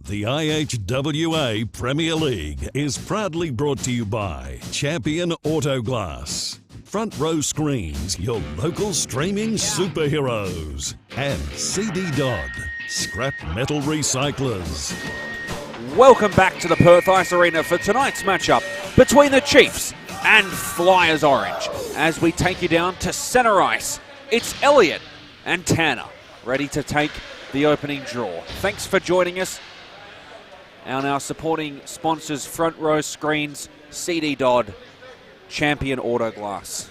The IHWA Premier League is proudly brought to you by Champion Auto Glass, Front Row Screens, your local streaming superheroes, and CD Dodd, scrap metal recyclers. Welcome back to the Perth Ice Arena for tonight's matchup between the Chiefs and Flyers Orange. As we take you down to centre ice, it's Elliot and Tanner ready to take the opening draw. Thanks for joining us. And our supporting sponsors, Front Row Screens, CD Dodd, Champion Auto Glass.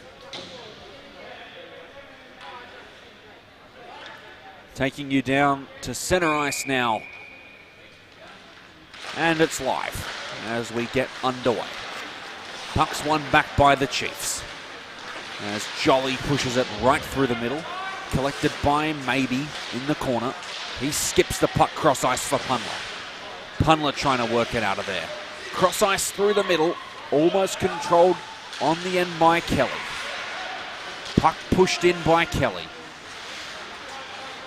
Taking you down to centre ice now. And it's live as we get underway. Puck's won back by the Chiefs. As Jolly pushes it right through the middle. Collected by Maybe in the corner. He skips the puck cross ice for Punler. Punler trying to work it out of there. Cross ice through the middle. Almost controlled on the end by Kelly. Puck pushed in by Kelly.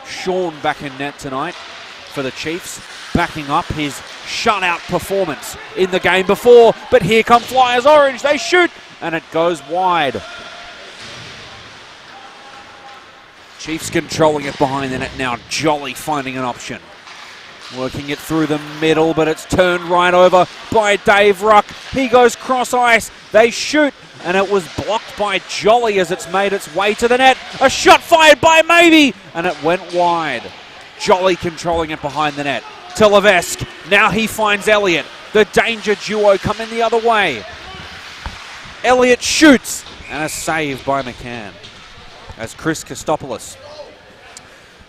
Sean back in net tonight for the Chiefs. Backing up his shutout performance in the game before. But here come Flyers Orange. They shoot and it goes wide. Chiefs controlling it behind the net now. Jolly finding an option. Working it through the middle, but it's turned right over by Dave Ruck. He goes cross ice. They shoot, and it was blocked by Jolly as it's made its way to the net. A shot fired by Maybe, and it went wide. Jolly controlling it behind the net. To Levesque. Now he finds Elliott. The danger duo coming the other way. Elliott shoots, and a save by McCann. As Chris Kostopoulos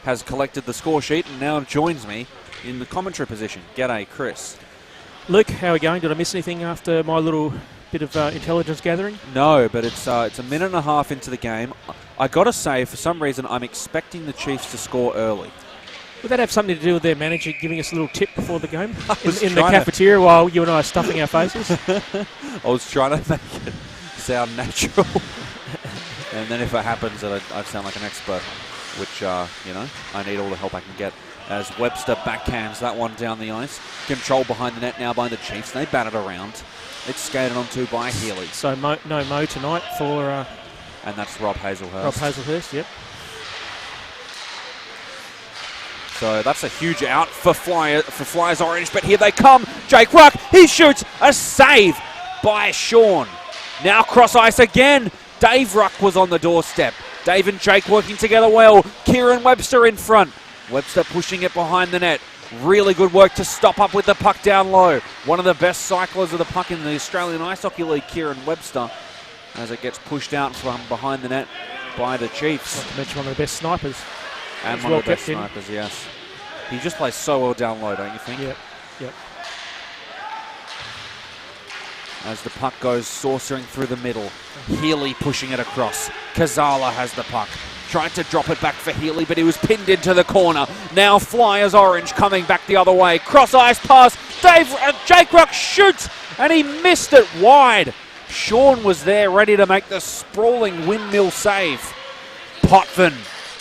has collected the score sheet and now joins me in the commentary position. G'day, Chris. Luke, how are we going? Did I miss anything after my little bit of intelligence gathering? No, but it's a minute and a half into the game. I got to say, for some reason, I'm expecting the Chiefs to score early. Would that have something to do with their manager giving us a little tip before the game in the cafeteria while you and I are stuffing our faces? I was trying to make it sound natural. And then if it happens, I'd sound like an expert, which, I need all the help I can get. As Webster backhands that one down the ice. Control behind the net now by the Chiefs. They bat it around. It's skated onto by Healy. So no Mo tonight for... and that's Rob Hazelhurst. Rob Hazelhurst, yep. So that's a huge out for Flyers Orange. But here they come. Jake Ruck, he shoots. A save by Sean. Now cross ice again. Dave Ruck was on the doorstep. Dave and Jake working together well. Kieran Webster in front. Webster pushing it behind the net. Really good work to stop up with the puck down low. One of the best cyclers of the puck in the Australian Ice Hockey League, Kieran Webster, as it gets pushed out from behind the net by the Chiefs. Not to mention one of the best snipers. And one of the best snipers, yes. He just plays so well down low, don't you think? Yep. As the puck goes saucering through the middle. Healy pushing it across. Kazala has the puck. Tried to drop it back for Healy, but he was pinned into the corner. Now Flyers Orange coming back the other way. Cross ice pass. Jake Ruck shoots, and he missed it wide. Sean was there ready to make the sprawling windmill save. Potvin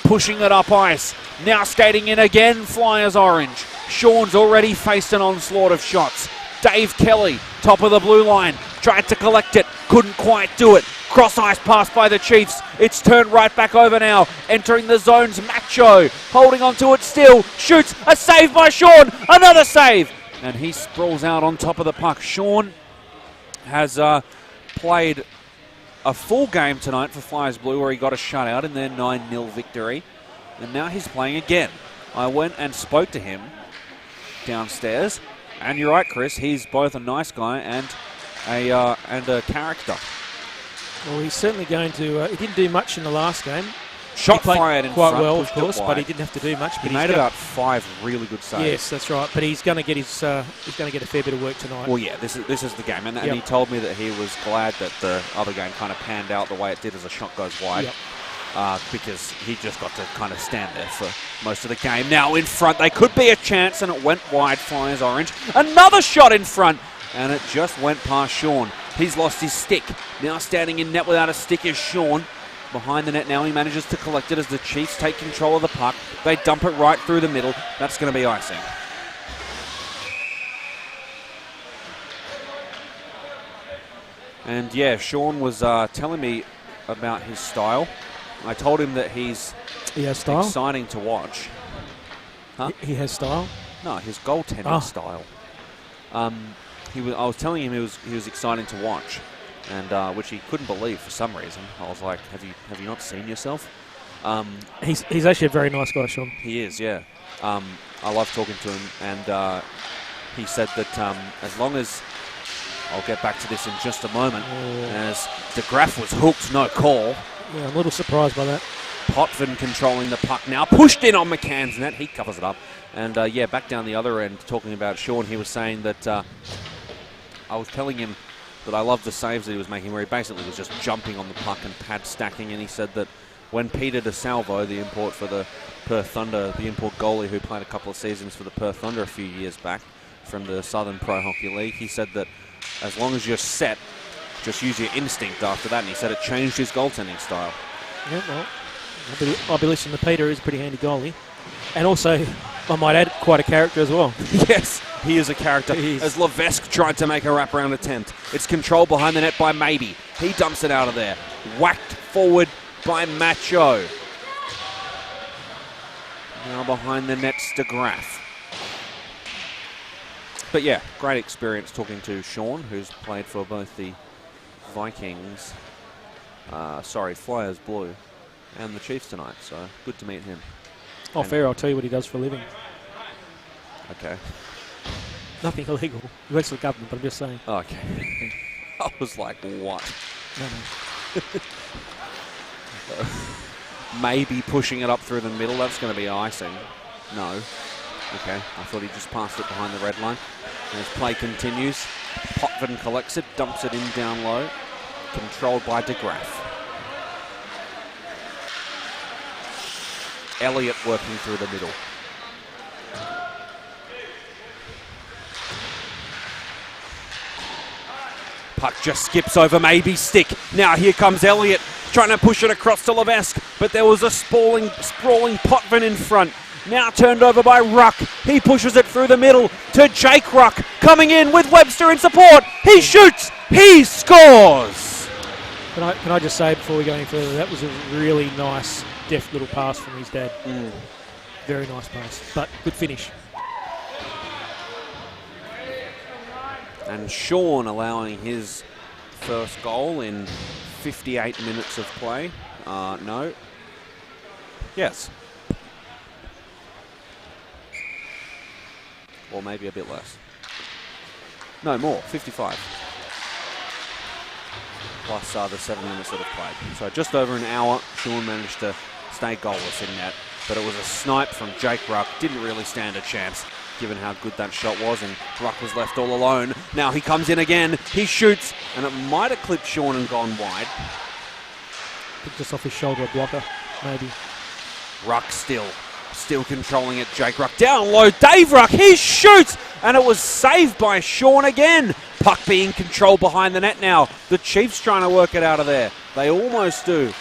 pushing it up ice. Now skating in again, Flyers Orange. Sean's already faced an onslaught of shots. Dave Kelly, top of the blue line, tried to collect it, couldn't quite do it. Cross ice pass by the Chiefs. It's turned right back over now. Entering the zones, Macho holding onto it still. Shoots, a save by Sean, another save. And he sprawls out on top of the puck. Sean has played a full game tonight for Flyers Blue where he got a shutout in their 9-0 victory. And now he's playing again. I went and spoke to him downstairs. And you're right, Chris. He's both a nice guy and a character. Well, he's certainly going to... he didn't do much in the last game. Shot fired in quite front, well, of course, but he didn't have to do much. He made about 5 really good saves. Yes, that's right. But he's going to get he's going to get a fair bit of work tonight. Well, yeah, this is the game, and he told me that he was glad that the other game kind of panned out the way it did as a shot goes wide. Yep. Because he just got to kind of stand there for most of the game. Now in front, they could be a chance, and it went wide, Flyers Orange. Another shot in front, and it just went past Sean. He's lost his stick. Now standing in net without a stick is Sean. Behind the net now, he manages to collect it as the Chiefs take control of the puck. They dump it right through the middle. That's going to be icing. And yeah, Sean was telling me about his style. I told him that he has style? exciting to watch. Huh? He has style? No, his goaltending style. I was telling him he was exciting to watch, and which he couldn't believe for some reason. I was like, have you not seen yourself? He's actually a very nice guy, Sean. He is, yeah. I love talking to him, and he said that as long as, I'll get back to this in just a moment, as De Graaf was hooked, no call. Yeah, I'm a little surprised by that. Potvin controlling the puck now, pushed in on McCann's net, he covers it up. And yeah, back down the other end, talking about Sean, he was saying that I was telling him that I loved the saves that he was making, where he basically was just jumping on the puck and pad stacking, and he said that when Peter DeSalvo, the import for the Perth Thunder, the import goalie who played a couple of seasons for the Perth Thunder a few years back from the Southern Pro Hockey League, he said that as long as you're set, just use your instinct after that, and he said it changed his goaltending style. Yeah, well, I'll be listening to Peter. He's a pretty handy goalie. And also, I might add, quite a character as well. Yes, he is a character. As Levesque tried to make a wraparound attempt. It's controlled behind the net by Maybe. He dumps it out of there. Whacked forward by Macho. Now behind the net's De Graaf. But yeah, great experience talking to Sean, who's played for both the Vikings, Flyers Blue, and the Chiefs tonight. So good to meet him. Oh, fair. I'll tell you what he does for a living. Okay. Nothing illegal. He works for the government, but I'm just saying. Okay. I was like, what? No. Maybe pushing it up through the middle. That's going to be icing. No. Okay. I thought he just passed it behind the red line. As play continues, Potvin collects it, dumps it in down low. Controlled by De Graaf. Elliott working through the middle. Puck just skips over Maybe's stick. Now here comes Elliott trying to push it across to Levesque, but there was a sprawling Potvin in front. Now turned over by Ruck. He pushes it through the middle to Jake Ruck. Coming in with Webster in support. He shoots. He scores. Can I just say before we go any further, that was a really nice, deft little pass from his dad. Very nice pass, but good finish. And Sean allowing his first goal in 58 minutes of play. No. Yes. Or maybe a bit less. No, more. 55. Plus the 7 minutes that have played. So just over an hour, Sean managed to stay goalless in net. But it was a snipe from Jake Ruck. Didn't really stand a chance, given how good that shot was, and Ruck was left all alone. Now he comes in again. He shoots, and it might have clipped Sean and gone wide. Just off his shoulder, a blocker, maybe. Ruck still controlling it. Jake Ruck down low. Dave Ruck, he shoots, and it was saved by Sean again. Puck being controlled behind the net now. The Chiefs trying to work it out of there. They almost do.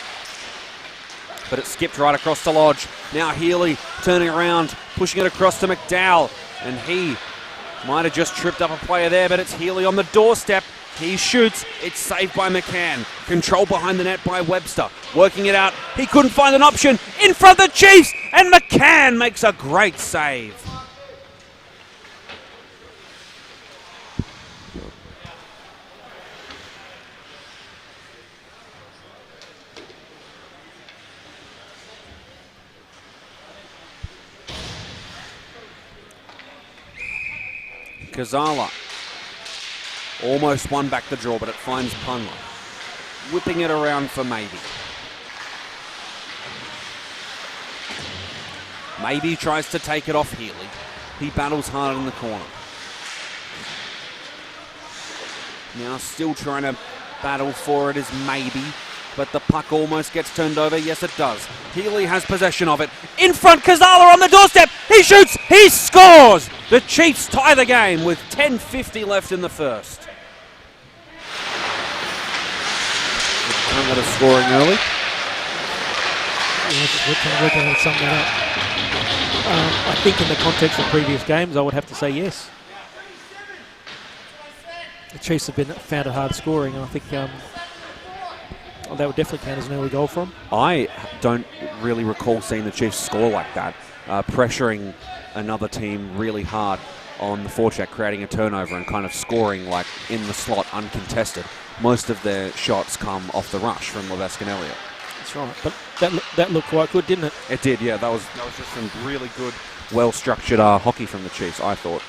But it skipped right across to Lodge. Now Healy turning around, pushing it across to McDowell, and he might have just tripped up a player there, but it's Healy on the doorstep. He shoots. It's saved by McCann. Control behind the net by Webster. Working it out. He couldn't find an option. In front of the Chiefs. And McCann makes a great save. Kazala almost won back the draw, but it finds Punla. Whipping it around for Maybe. Maybe tries to take it off Healy. He battles hard in the corner. Now still trying to battle for it is Maybe, but the puck almost gets turned over. Yes, it does. Healy has possession of it. In front, Kazala on the doorstep. He shoots. He scores. The Chiefs tie the game with 10:50 left in the first. I'm going to scoring early. We're trying to work out something out. I think in the context of previous games, I would have to say yes. Chiefs have found it hard scoring, and I think that would definitely count as an early goal for them. I don't really recall seeing the Chiefs score like that, pressuring another team really hard on the forecheck, creating a turnover and kind of scoring like in the slot uncontested. Most of their shots come off the rush from Levesque and Elliott. That's right. But that looked quite good, didn't it? It did, yeah. That was just some really good, well-structured hockey from the Chiefs, I thought.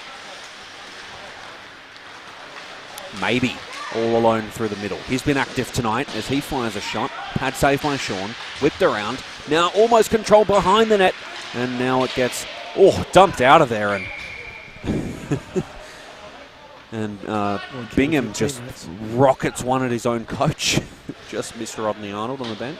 Maybe all alone through the middle. He's been active tonight as he fires a shot. Pad save by Sean. Whipped around. Now almost controlled behind the net. And now it gets, dumped out of there. And Bingham just rockets one at his own coach. Just Mr. Rodney Arnold on the bench.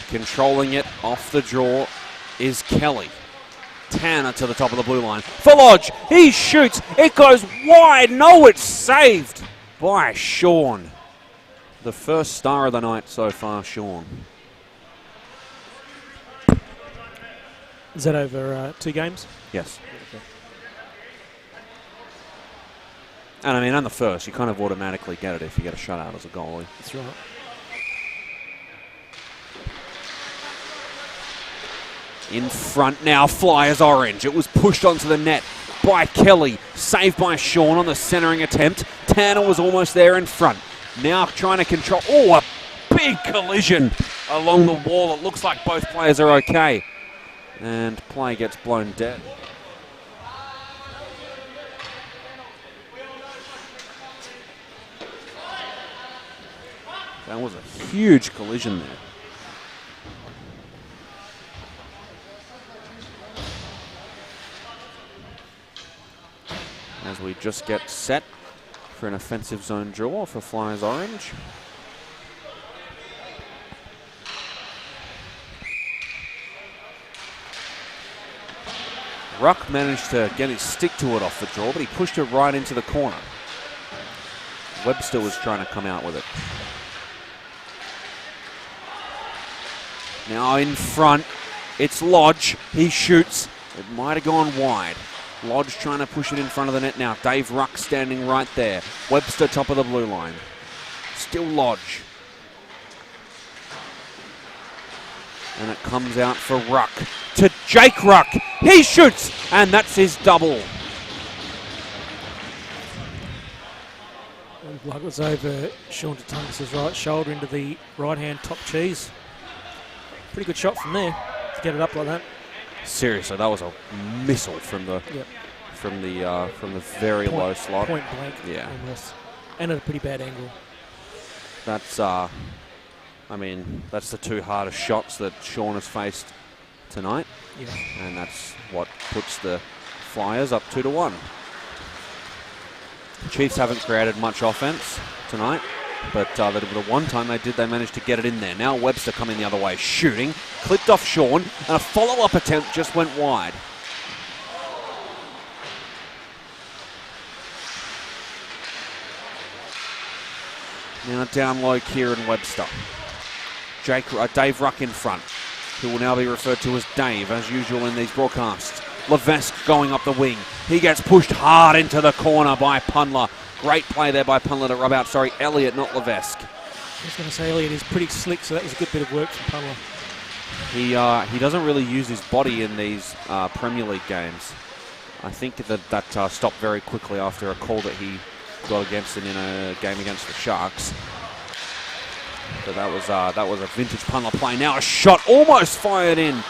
Controlling it off the draw is Kelly. Tanner to the top of the blue line. For Lodge, he shoots. It goes wide. No, it's saved by Sean. The first star of the night so far, Sean. Is that over 2 games? Yes. Okay. And I mean, on the first, you kind of automatically get it if you get a shutout as a goalie. That's right. In front now, Flyers orange. It was pushed onto the net by Kelly. Saved by Sean on the centering attempt. Tanner was almost there in front. Now trying to control. Oh, a big collision along the wall. It looks like both players are okay. And play gets blown dead. That was a huge collision there. As we just get set for an offensive zone draw for Flyers Orange. Ruck managed to get his stick to it off the draw, but he pushed it right into the corner. Webster was trying to come out with it. Now in front, it's Lodge. He shoots. It might have gone wide. Lodge trying to push it in front of the net now. Dave Ruck standing right there. Webster top of the blue line. Still Lodge. And it comes out for Ruck. To Jake Ruck. He shoots. And that's his double. Like it was over Sean Tatungus' right shoulder into the right-hand top cheese. Pretty good shot from there to get it up like that. Seriously, that was a missile from the very low slot. Point blank. Yeah. Almost. And at a pretty bad angle. That's I mean, that's the 2 hardest shots that Sean has faced tonight. Yeah. And that's what puts the Flyers up 2-1. The Chiefs haven't created much offense tonight, but the one time they managed to get it in there. Now Webster coming the other way, shooting, clipped off Sean, and a follow-up attempt just went wide. Now down low, Kieran Webster. Dave Ruck in front, who will now be referred to as Dave, as usual in these broadcasts. Levesque going up the wing. He gets pushed hard into the corner by Pundler. Great play there by Pundler to rub out, Elliott, not Levesque. I was going to say Elliott is pretty slick, so that was a good bit of work from Pundler. He doesn't really use his body in these Premier League games. I think that stopped very quickly after a call that he got against him in a game against the Sharks. So that was a vintage Pundler play. Now a shot almost fired in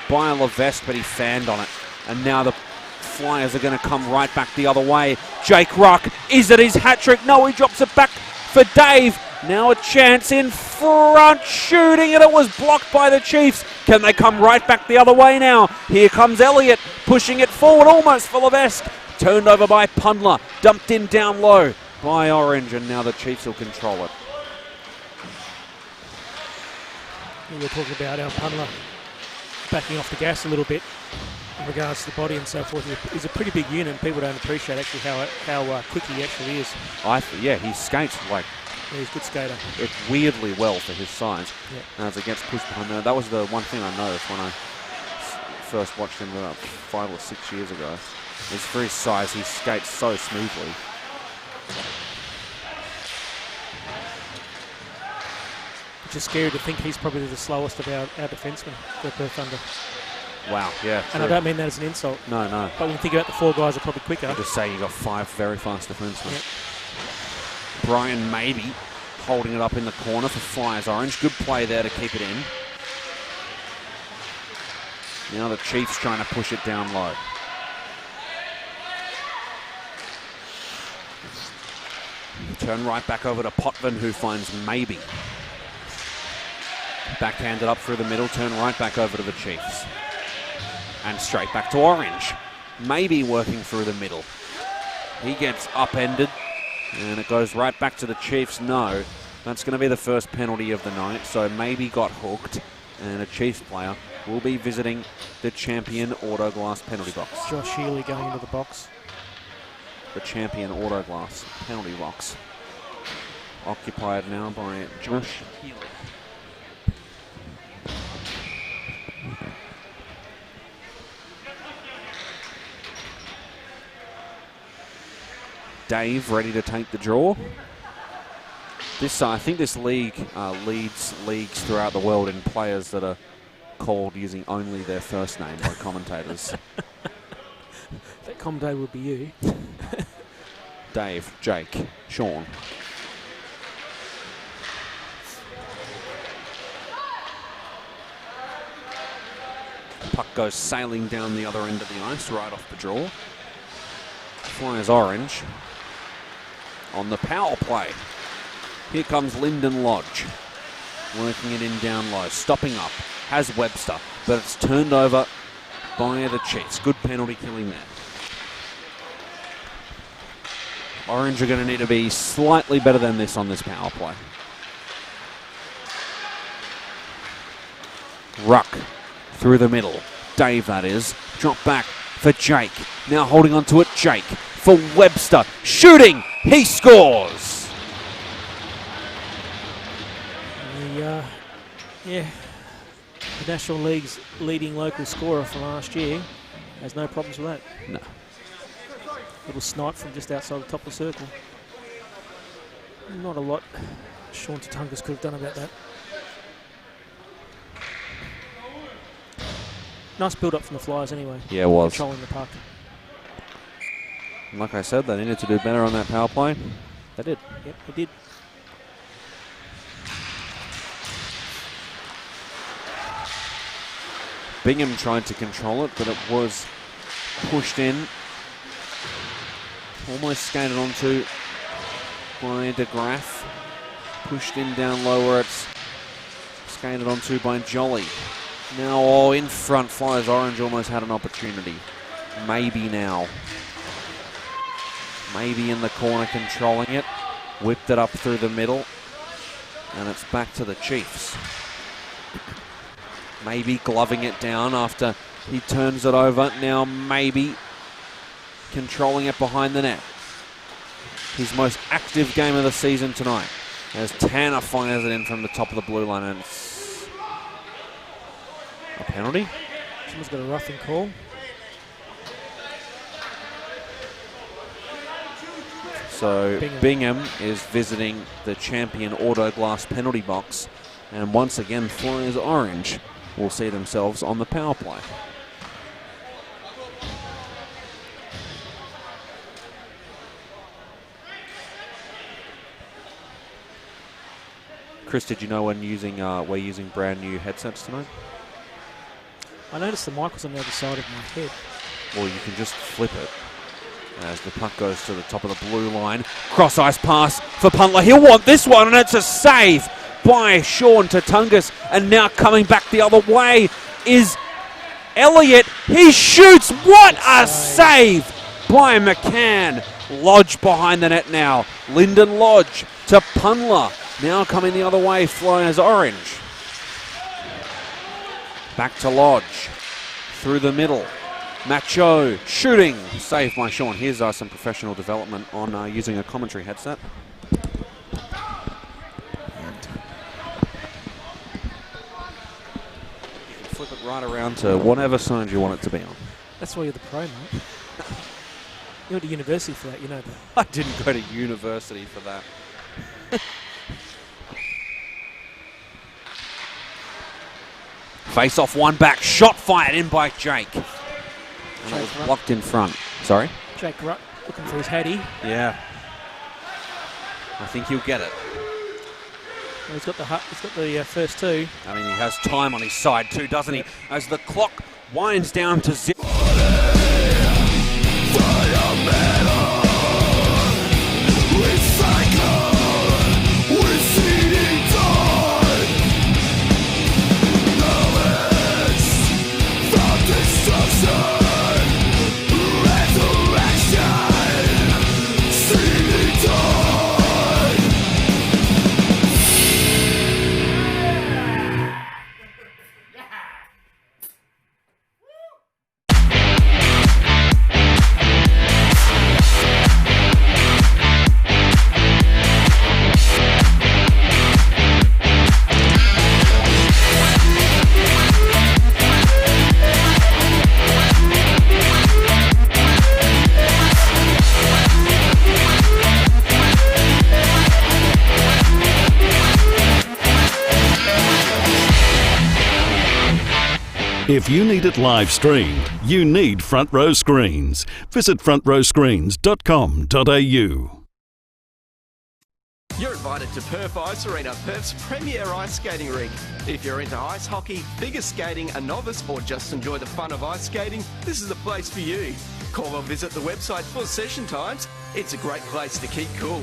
by Levesque, but he fanned on it. And now the Flyers are going to come right back the other way. Jake Ruck, is it his hat-trick? No, he drops it back for Dave. Now a chance in front, shooting, and it was blocked by the Chiefs. Can they come right back the other way now? Here comes Elliott, pushing it forward almost for Levesque. Turned over by Pundler, dumped in down low by Orange, and now the Chiefs will control it. We were talking about our Pundler backing off the gas a little bit. in regards to the body and so forth. He's a pretty big unit. People don't appreciate actually how quick he actually is. Yeah, he skates like he's a good skater. It's weirdly well for his size. Yeah. As it gets pushed behind there. That was the one thing I noticed when I first watched him about 5 or 6 years ago. Is for his size, he skates so smoothly. Which is scary to think he's probably the slowest of our defensemen, the Perth Thunder. Wow, yeah. And I don't mean that as an insult. No. But when you think about the 4 guys are probably quicker. I just say you got 5 very fast defensemen. Yep. Brian Maybe holding it up in the corner for Flyers Orange. Good play there to keep it in. Now the Chiefs trying to push it down low. Turn right back over to Potvin, who finds Maybe. Backhanded up through the middle, turn right back over to the Chiefs. And straight back to Orange. Maybe working through the middle. He gets upended, and it goes right back to the Chiefs. No, that's going to be the first penalty of the night, so Maybe got hooked, and a Chiefs player will be visiting the Champion Autoglass penalty box. Josh Healy going into the box. The Champion Autoglass penalty box. Occupied now by Josh Healy. Dave ready to take the draw. I think this league leads leagues throughout the world in players that are called using only their first name by commentators. That commentator would be you. Dave, Jake, Sean. Puck goes sailing down the other end of the ice, right off the draw. Flyers Orange on the power play. Here comes Lyndon Lodge, working it in down low, stopping up, has Webster, but it's turned over by the Chiefs. Good penalty killing there. Orange are going to need to be slightly better than this on this power play. Ruck through the middle. Dave, that is. Drop back for Jake. Now holding on to it, Jake. For Webster. Shooting. He scores. The National League's leading local scorer from last year has no problems with that. No. Little snipe from just outside the top of the circle. Not a lot Sean Tatungas could have done about that. Nice build-up from the Flyers anyway. Yeah, it was. Controlling the puck. Like I said, they needed to do better on that power play. They did. Yep, they did. Bingham tried to control it, but it was pushed in. Almost skated onto by DeGraff. Pushed in down low where it's skated onto by Jolly. Now in front, Flyers Orange almost had an opportunity. Maybe now. Maybe in the corner controlling it. Whipped it up through the middle. And it's back to the Chiefs. Maybe gloving it down after he turns it over. Now Maybe controlling it behind the net. His most active game of the season tonight. As Tanner fires it in from the top of the blue line, and it's a penalty. Someone's got a roughing call. So Bingham is visiting the Champion Autoglass penalty box, and once again Flyers Orange will see themselves on the power play. Chris, did you know when we're using brand new headsets tonight? I noticed the mic was on the other side of my head. Well, you can just flip it as the puck goes to the top of the blue line. Cross ice pass for Puntler. He'll want this one, and it's a save by Sean Tatungas. And now coming back the other way is Elliott. He shoots. What a save by McCann. Lodge behind the net now. Lyndon Lodge to Puntler. Now coming the other way, Flyers Orange. Back to Lodge. Through the middle. Macho shooting. Saved by Sean. Here's some professional development on using a commentary headset. Flip it right around to whatever side you want it to be on. That's why you're the pro, mate. You went to university for that, you know that. I didn't go to university for that. Face off, one back, shot fired in by Jake. And it was blocked in front. Sorry? Jake Rutt looking for his Hattie. Yeah. I think he'll get it. Well, he's got the first two. I mean, he has time on his side too, doesn't he? As the clock winds down to 0. If you need it live streamed, you need Front Row Screens. Visit frontrowscreens.com.au. You're invited to Perth Ice Arena, Perth's premier ice skating rink. If you're into ice hockey, figure skating, a novice, or just enjoy the fun of ice skating, this is the place for you. Call or visit the website for session times. It's a great place to keep cool.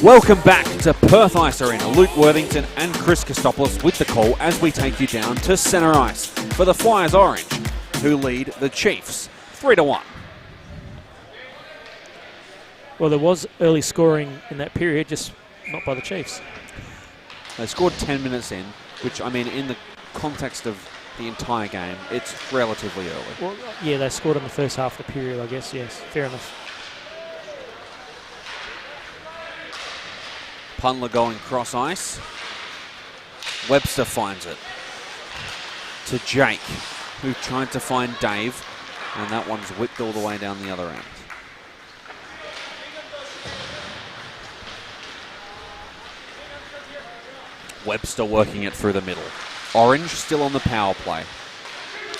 Welcome back to Perth Ice Arena. Luke Worthington and Chris Christopoulos with the call as we take you down to centre ice for the Flyers Orange, who lead the Chiefs 3-1. Well, there was early scoring in that period, just not by the Chiefs. They scored 10 minutes in, which, I mean, in the context of the entire game, it's relatively early. Well, yeah, they scored in the first half of the period, I guess, yes. Fair enough. Punler going cross ice. Webster finds it to Jake, who tried to find Dave, and that one's whipped all the way down the other end. Webster working it through the middle. Orange still on the power play.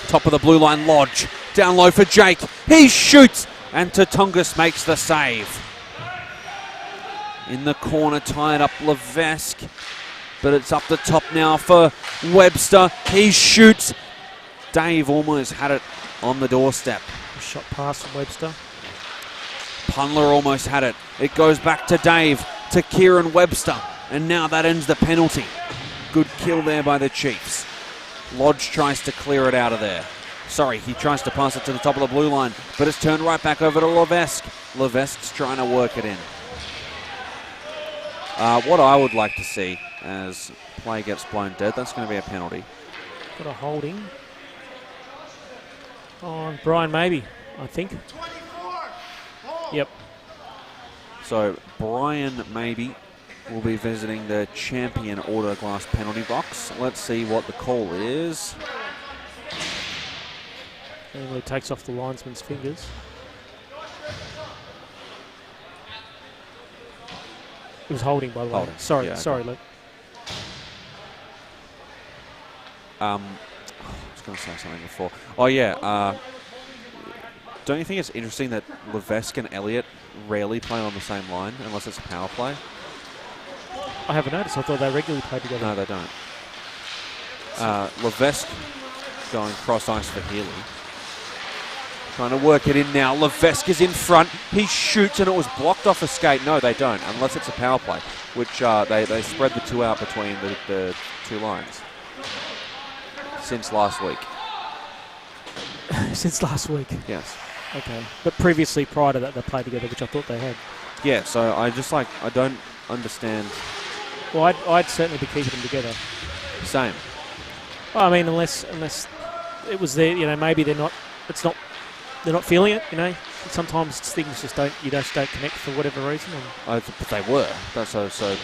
Top of the blue line, Lodge. Down low for Jake. He shoots, and Tatungus makes the save. In the corner, tied up Levesque, but it's up the top now for Webster. He shoots. Dave almost had it on the doorstep. A shot pass from Webster. Punler almost had it. It goes back to Dave, to Kieran Webster, and now that ends the penalty. Good kill there by the Chiefs. Lodge tries to clear it out of there. Sorry, he tries to pass it to the top of the blue line, but it's turned right back over to Levesque. Levesque's trying to work it in. What I would like to see as play gets blown dead, that's going to be a penalty. Got a holding on Brian Maybe, I think. 24. Yep. So Brian Maybe will be visiting the champion Autoglass penalty box. Let's see what the call is. Anyway, takes off the linesman's fingers. It was holding, by the way. Holding. Sorry, Yeah, sorry, okay. Luke. I was going to say something before. Oh, yeah. Don't you think it's interesting that Levesque and Elliott rarely play on the same line unless it's a power play? I haven't noticed. I thought they regularly played together. No, they don't. Levesque going cross ice for Healy. Trying to work it in now. Levesque is in front. He shoots and it was blocked off a skate. No, they don't, unless it's a power play, which they spread the two out between the two lines since last week. Since last week? Yes. Okay. But previously, prior to that, they played together, which I thought they had. Yeah, so I don't understand. Well, I'd certainly be keeping them together. Same. Well, I mean, unless it was there, maybe they're not feeling it, Sometimes things just don't connect for whatever reason. But they were.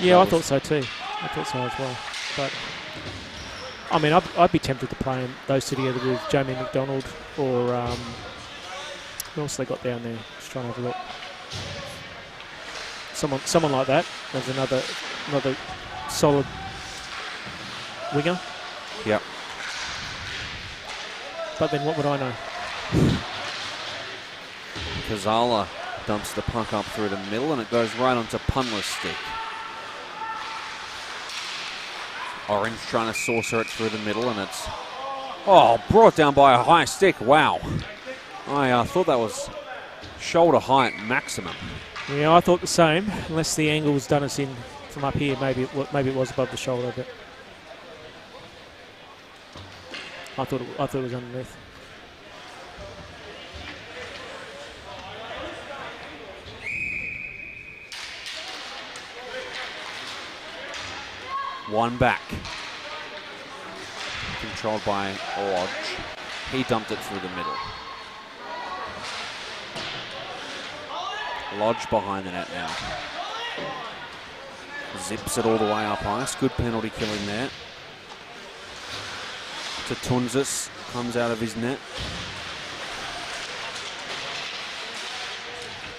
Yeah, I thought so too. I thought so as well. But I mean, I'd be tempted to play those two together with Jamie McDonald or who else they got down there? Just trying to have a look. Someone like that. There's another solid winger. Yep. But then what would I know? Kazala dumps the puck up through the middle and it goes right onto Punler's stick. Orange trying to saucer it through the middle and it's brought down by a high stick. Wow. I thought that was shoulder height maximum. Yeah, I thought the same. Unless the angle was done us in from up here, maybe it was above the shoulder, but I thought it was underneath. One back. Controlled by Lodge. He dumped it through the middle. Lodge behind the net now. Zips it all the way up ice. Good penalty killing there. To Tunzis. Comes out of his net.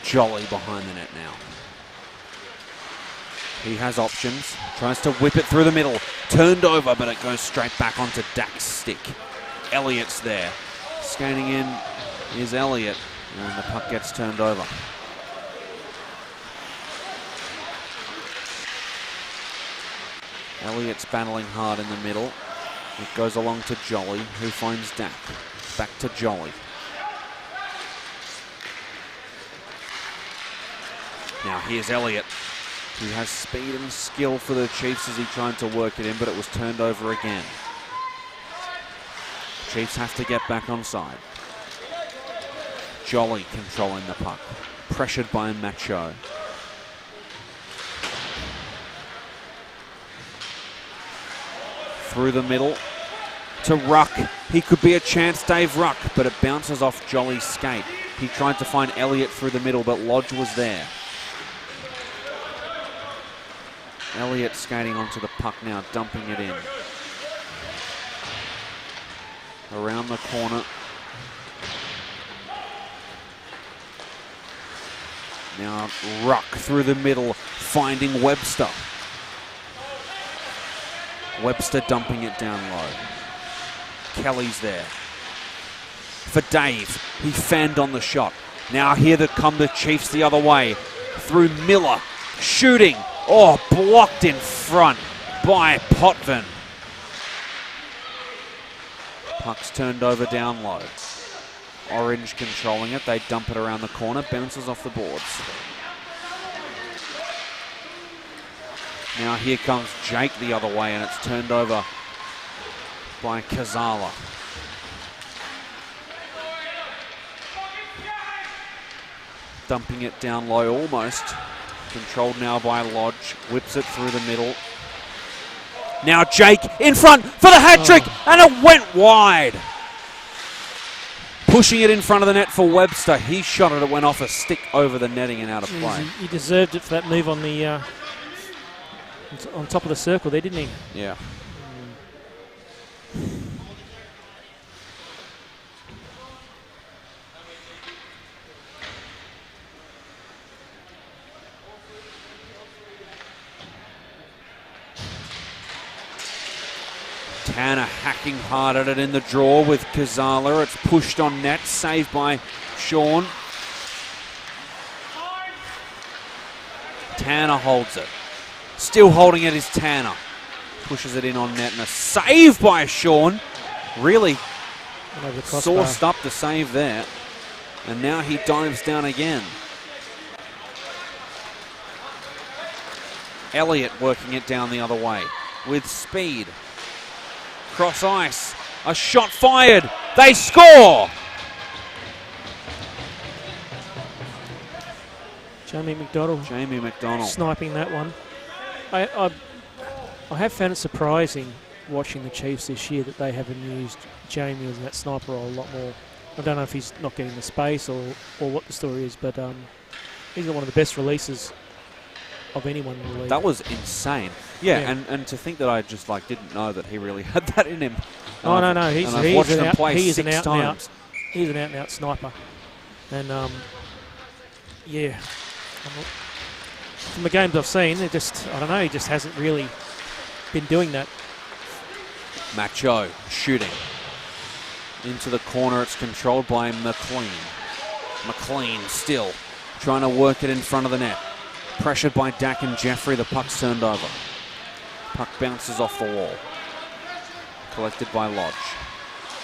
Jolly behind the net now. He has options. Tries to whip it through the middle. Turned over, but it goes straight back onto Dak's stick. Elliott's there. Skating in is Elliott. And the puck gets turned over. Elliott's battling hard in the middle. It goes along to Jolly, who finds Dak. Back to Jolly. Now here's Elliott. He has speed and skill for the Chiefs as he tried to work it in, but it was turned over again. Chiefs have to get back on side. Jolly controlling the puck. Pressured by Macho. Through the middle to Ruck. He could be a chance, Dave Ruck, but it bounces off Jolly's skate. He tried to find Elliott through the middle, but Lodge was there. Elliott skating onto the puck now, dumping it in. Around the corner. Now Ruck through the middle, finding Webster. Webster dumping it down low. Kelly's there. For Dave, he fanned on the shot. Now here come the Chiefs the other way. Through Miller, shooting. Blocked in front by Potvin. Puck's turned over down low. Orange controlling it. They dump it around the corner. Bounces off the boards. Now here comes Jake the other way and it's turned over by Kazala. Dumping it down low almost. Controlled now by Lodge. Whips it through the middle. Now Jake in front for the hat trick and it went wide. Pushing it in front of the net for Webster. He shot it. It went off a stick over the netting and out of play. He deserved it for that move on the on top of the circle there, didn't he? Yeah. Tanner hacking hard at it in the draw with Kazala. It's pushed on net, saved by Sean. Tanner holds it. Still holding it is Tanner. Pushes it in on net and a save by Sean. Really sauced up the save there. And now he dives down again. Elliott working it down the other way with speed. Cross ice. A shot fired. They score! Jamie McDonald. Sniping that one. I have found it surprising watching the Chiefs this year that they haven't used Jamie as that sniper role a lot more. I don't know if he's not getting the space or what the story is, but he's got one of the best releases of anyone in the league. That was insane. Yeah. And to think that I just didn't know that he really had that in him. No. He's an out-and-out sniper. And from the games I've seen, he just hasn't really been doing that. Macho shooting. Into the corner, it's controlled by McLean. McLean still trying to work it in front of the net. Pressured by Dak and Jeffrey, the puck's turned over. Puck bounces off the wall. Collected by Lodge.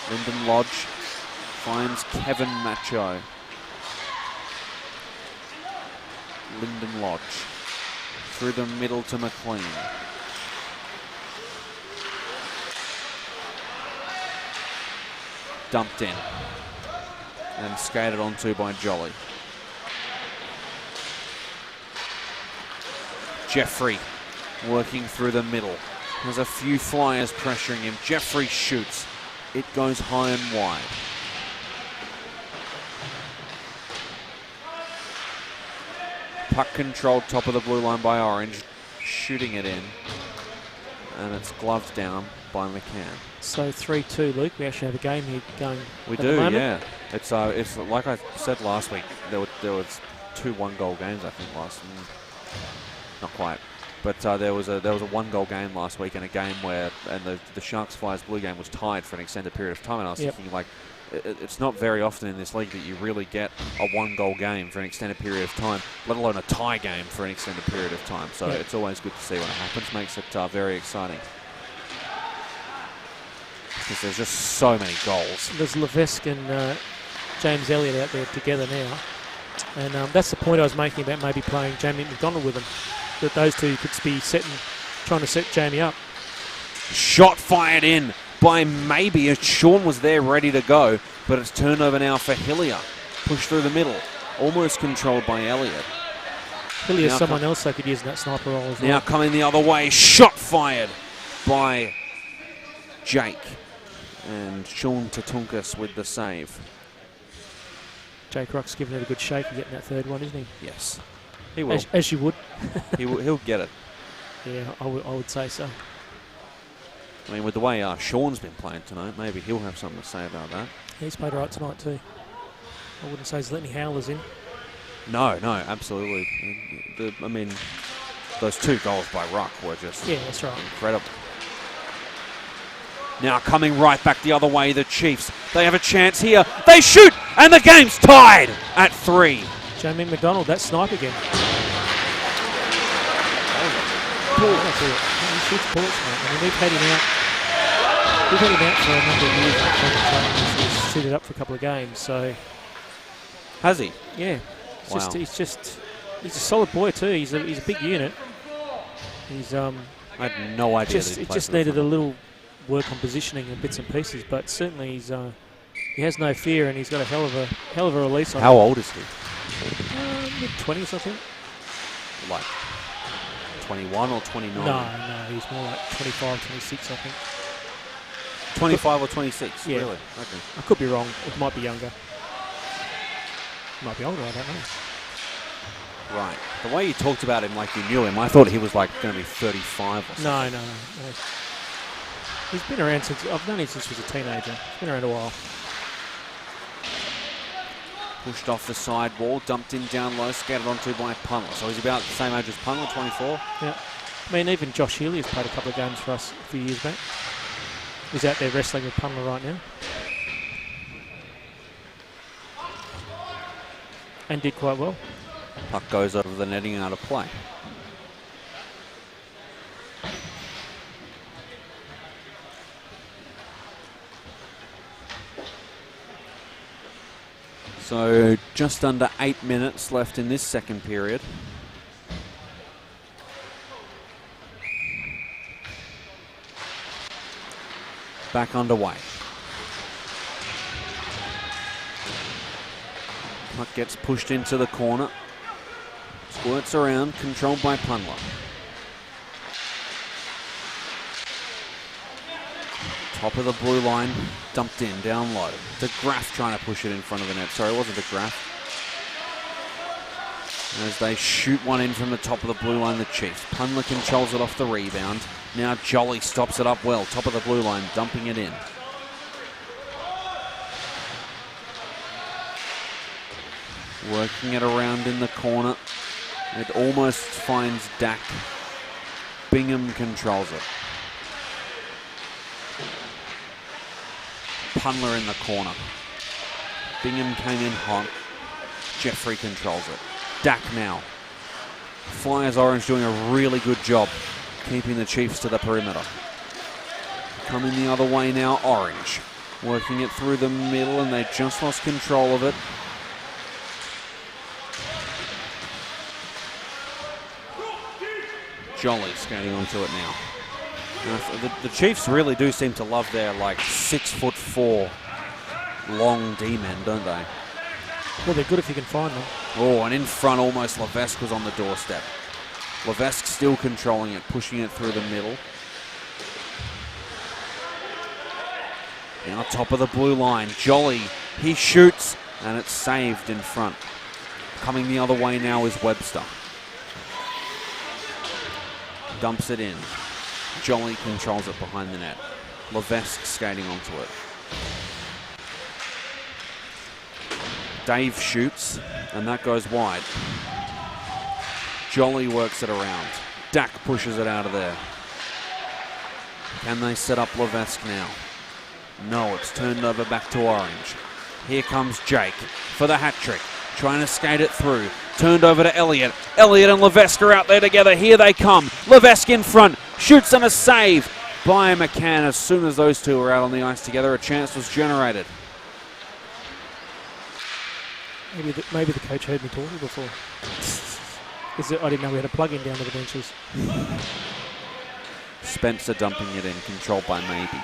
Lyndon Lodge finds Kevin Macho. Lyndon Lodge through the middle to McLean. Dumped in and skated onto by Jolly. Jeffrey working through the middle. There's a few flyers pressuring him. Jeffrey shoots. It goes high and wide. Puck controlled top of the blue line by Orange. Shooting it in. And it's gloved down by McCann. So 3-2, Luke. We actually have a game here going. We do, yeah. It's like I said last week. There was 2 one-goal games, I think, not quite, but there was a one-goal game last week, and a game where the Sharks Flyers Blue game was tied for an extended period of time. And I was thinking, it's not very often in this league that you really get a one-goal game for an extended period of time, let alone a tie game for an extended period of time. So it's always good to see when it happens. Makes it very exciting. Because there's just so many goals. There's Levesque and James Elliott out there together now. And that's the point I was making about maybe playing Jamie McDonald with them. That those two could be trying to set Jamie up. Shot fired in by maybe. Sean was there ready to go, but it's turned over now for Hillier. Pushed through the middle. Almost controlled by Elliott. Hillier's someone else they could use in that sniper role as well. Now coming the other way. Shot fired by Jake. And Sean Tatunkas with the save. Jake Rock's giving it a good shake and getting that third one, isn't he? Yes, he will. As you would. He'll get it. Yeah, I would say so. I mean, with the way Sean's been playing tonight, maybe he'll have something to say about that. He's played right tonight too. I wouldn't say he's letting any howlers in. No, absolutely. I mean, those 2 goals by Ruck were just that's right. Incredible. Now coming right back the other way, the Chiefs. They have a chance here. They shoot, and the game's tied at 3. Jamie McDonald, that snipe again. He shoots bullets, mate. I mean, we've had him out for a number of years. He's suited up for a couple of games, so. Has he? Yeah. He's a solid boy too. He's a big unit. I had no idea. It just needed a little work on positioning and bits and pieces, but certainly he has no fear, and he's got a hell of a release on him. How old is he? Mid-20s, I think. Like 21 or 29? No, he's more like 25, 26, I think. 25 or 26? Yeah. Really? Okay. I could be wrong. It might be younger. It might be older, I don't know. Right. The way you talked about him like you knew him, I thought he was like going to be 35 or something. No. He's been around I've known him since he was a teenager. He's been around a while. Pushed off the side wall, dumped in down low, scattered onto by Punler. So he's about the same age as Punler, 24. Yeah. I mean, even Josh Healy has played a couple of games for us a few years back. He's out there wrestling with Punler right now. And did quite well. Puck goes out of the netting and out of play. So just under 8 minutes left in this second period. Back underway. Puck gets pushed into the corner. Squirts around, controlled by Punler. Top of the blue line, dumped in, down low. DeGraff trying to push it in front of the net. Sorry, it wasn't DeGraff. As they shoot one in from the top of the blue line, the Chiefs. Punler controls it off the rebound. Now Jolly stops it up well. Top of the blue line, dumping it in. Working it around in the corner. It almost finds Dak. Bingham controls it. Punler in the corner. Bingham came in hot. Jeffrey controls it. Dak now. Flyers Orange doing a really good job keeping the Chiefs to the perimeter. Coming the other way now, Orange. Working it through the middle and they just lost control of it. Jolly skating onto it now. The Chiefs really do seem to love their 6'4" long D-men, don't they? Well, they're good if you can find them. Oh, and in front almost Levesque was on the doorstep. Levesque still controlling it, pushing it through the middle. Now top of the blue line, Jolly, he shoots and it's saved in front. Coming the other way now is Webster. Dumps it in. Jolly controls it behind the net. Levesque skating onto it. Dave shoots, and that goes wide. Jolly works it around. Dak pushes it out of there. Can they set up Levesque now? No, it's turned over back to Orange. Here comes Jake for the hat trick. Trying to skate it through. Turned over to Elliott. Elliott and Levesque are out there together. Here they come. Levesque in front. Shoots and a save by McCann. As soon as those two were out on the ice together, a chance was generated. Maybe the coach heard me talking before. I didn't know we had a plug-in down to the benches. Spencer dumping it in, controlled by Maybe.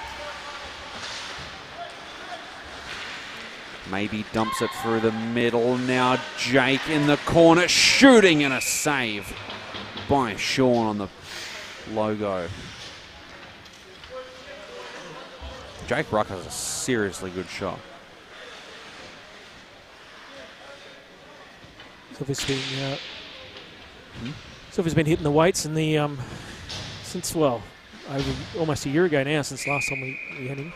Maybe dumps it through the middle. Now Jake in the corner, shooting and a save by Sean on the logo. Jake Ruck has a seriously good shot. He's obviously been hitting the weights in the since over almost a year ago now, since last time we had him.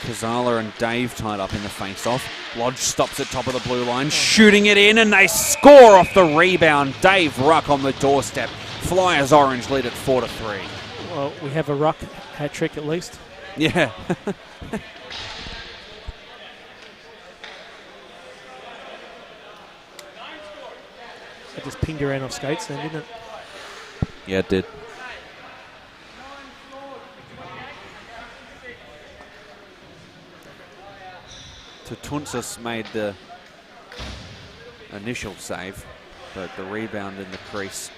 Kazala and Dave tied up in the face-off. Lodge stops at top of the blue line, shooting it in, and they score off the rebound. Dave Ruck on the doorstep. Flyers Orange lead at 4-3. Well, we have a Ruck hat trick at least. Yeah. It just pinged around off skates then, didn't it? Yeah, it did. Tutunsis made the initial save, but the rebound in the crease.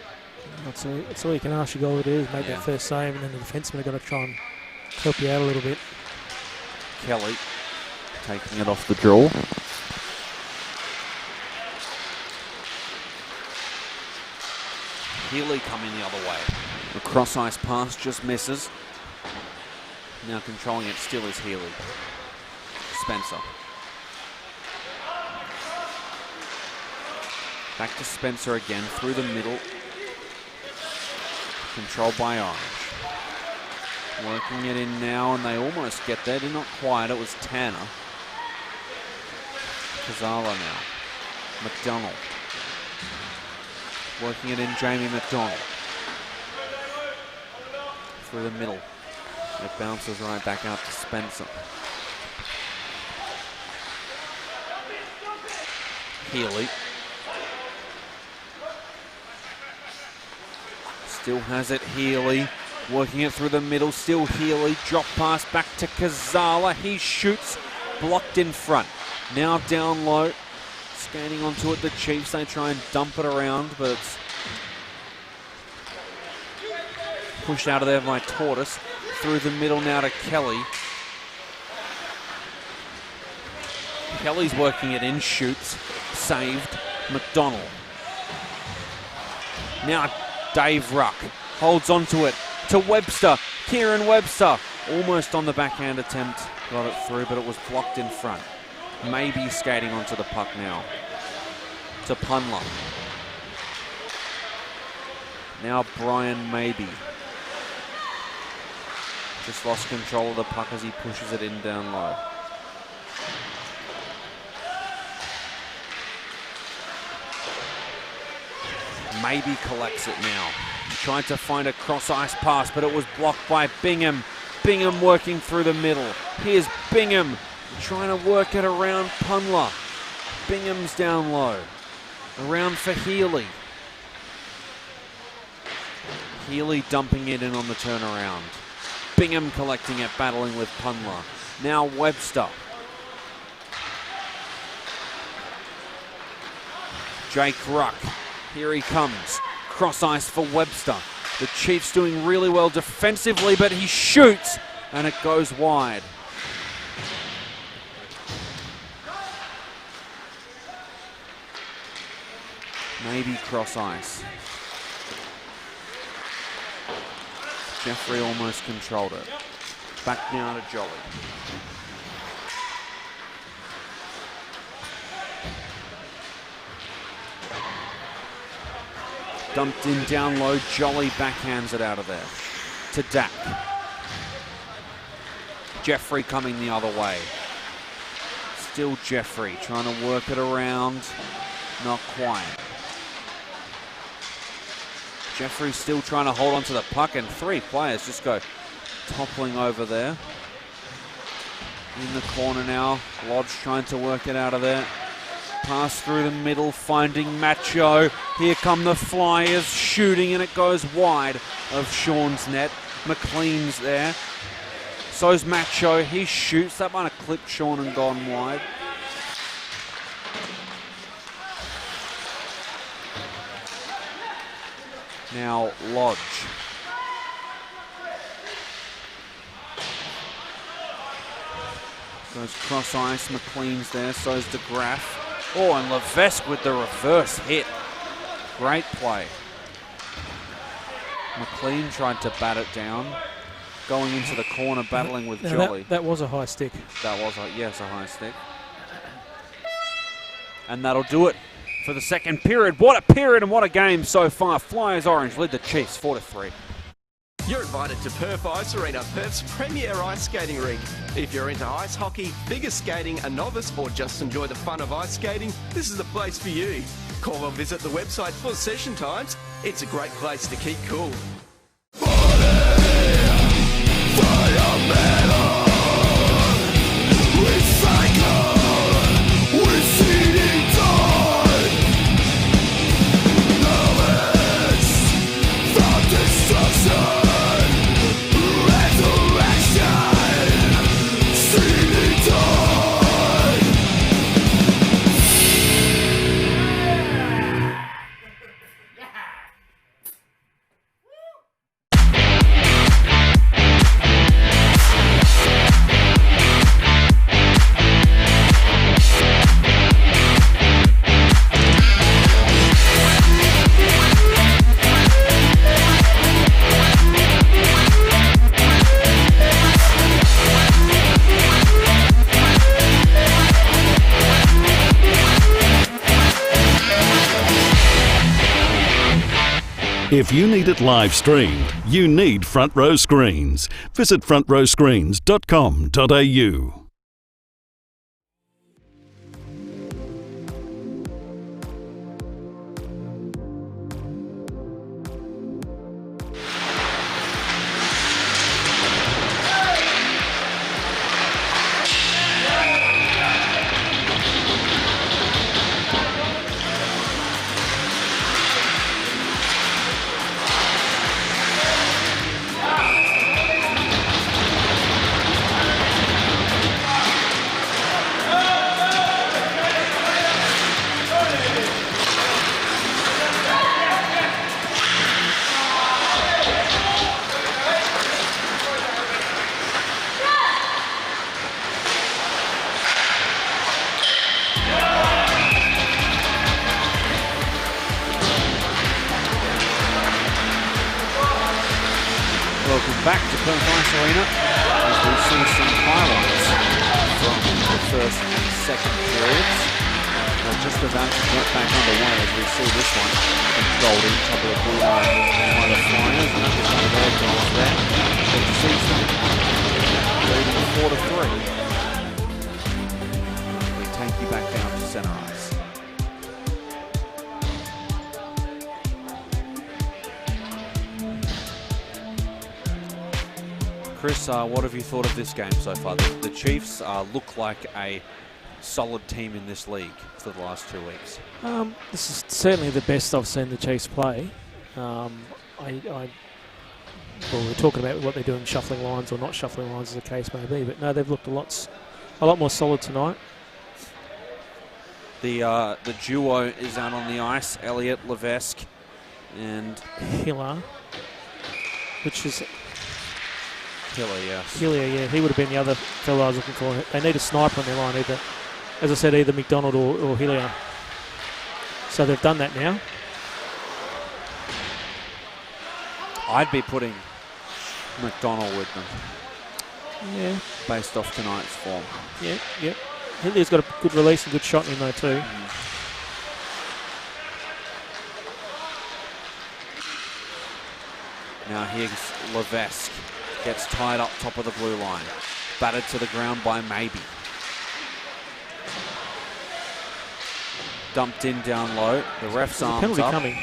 That's all you can ask your goalie to do is make that first save, and then the defenseman have got to try and help you out a little bit. Kelly taking it off the draw. Healy coming the other way. The cross ice pass just misses. Now controlling it still is Healy. Spencer. Back to Spencer again, through the middle. Controlled by Orange. Working it in now, and they almost get there. They're not quite. It was Tanner. Kazala now. McDonald. Working it in, Jamie McDonald. Through the middle. It bounces right back out to Spencer. Healy. Still has it, Healy. Working it through the middle, still Healy. Drop pass back to Kazala. He shoots, blocked in front. Now down low. Scanning onto it, the Chiefs. They try and dump it around, but it's pushed out of there by Tortoise. Through the middle now to Kelly. Kelly's working it in, shoots, saved. McDonald. Now Dave Ruck holds onto it to Webster. Kieran Webster almost on the backhand attempt. Got it through, but it was blocked in front. Maybe skating onto the puck now. To Punla. Now Brian Maybe. Just lost control of the puck as he pushes it in down low. Maybe collects it now. Tried to find a cross-ice pass, but it was blocked by Bingham. Bingham working through the middle. Here's Bingham trying to work it around Punla. Bingham's down low. Around for Healy. Healy dumping it in on the turnaround. Bingham collecting it, battling with Punla. Now Webster. Jake Ruck. Here he comes. Cross ice for Webster. The Chiefs doing really well defensively, but he shoots and it goes wide. Maybe cross ice. Jeffrey almost controlled it. Back now to Jolly. Dumped in down low. Jolly backhands it out of there. To Dak. Jeffrey coming the other way. Still Jeffrey trying to work it around. Not quite. Jeffrey still trying to hold on to the puck, and three players just go toppling over there. In the corner now. Lodge trying to work it out of there. Pass through the middle, finding Macho. Here come the Flyers, shooting, and it goes wide of Sean's net. McLean's there. So's Macho. He shoots. That might have clipped Sean and gone wide. Now Lodge. Goes cross ice. McLean's there. So's DeGraff. Oh, and Levesque with the reverse hit. Great play. McLean tried to bat it down. Going into the corner, battling with Jolly. That was a high stick. That was, a high stick. And that'll do it for the second period. What a period and what a game so far. Flyers Orange lead the Chiefs 4-3. You're invited to Perth Ice Arena, Perth's premier ice skating rink. If you're into ice hockey, figure skating, a novice, or just enjoy the fun of ice skating, this is the place for you. Call or visit the website for session times. It's a great place to keep cool. If you need it live streamed, you need Front Row Screens. Visit frontrowscreens.com.au. back to Perth Ice Arena as we see some highlights from the first and second periods. They're just about to get back underway as we see this one controlled in top of the blue line by the Flyers. And that was one of their goals there. It sees them leading 4-3. We take you back down to centre ice. Chris, what have you thought of this game so far? The Chiefs look like a solid team in this league for the last 2 weeks. This is certainly the best I've seen the Chiefs play. Well, we're talking about what they're doing, shuffling lines or not shuffling lines, as the case may be. But no, they've looked a lot more solid tonight. The duo is out on the ice: Elliott, Levesque, and Hiller, which is Hillier. Yes. Hillier, yeah, he would have been the other fellow I was looking for. They need a sniper on their line, either, as I said, either McDonald or Hillier. So they've done that now. I'd be putting McDonald with them. Yeah. Based off tonight's form. Yeah, yeah. Hillier's got a good release and good shot in him though too. Now here's Levesque. Gets tied up top of the blue line. Battered to the ground by Maybe. Dumped in down low. The ref's arms penalty up. Coming.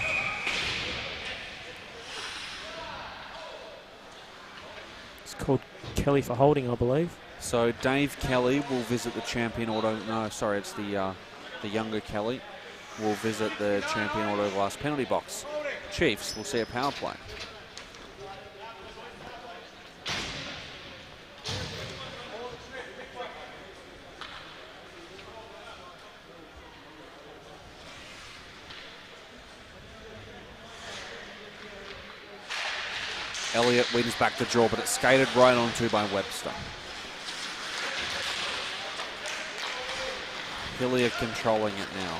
It's called Kelly for holding, I believe. So Dave Kelly will visit the champion auto. No, sorry, it's the younger Kelly will visit the champion auto glass penalty box. Chiefs will see a power play. Elliott wins back the draw, but it's skated right onto by Webster. Hillier controlling it now.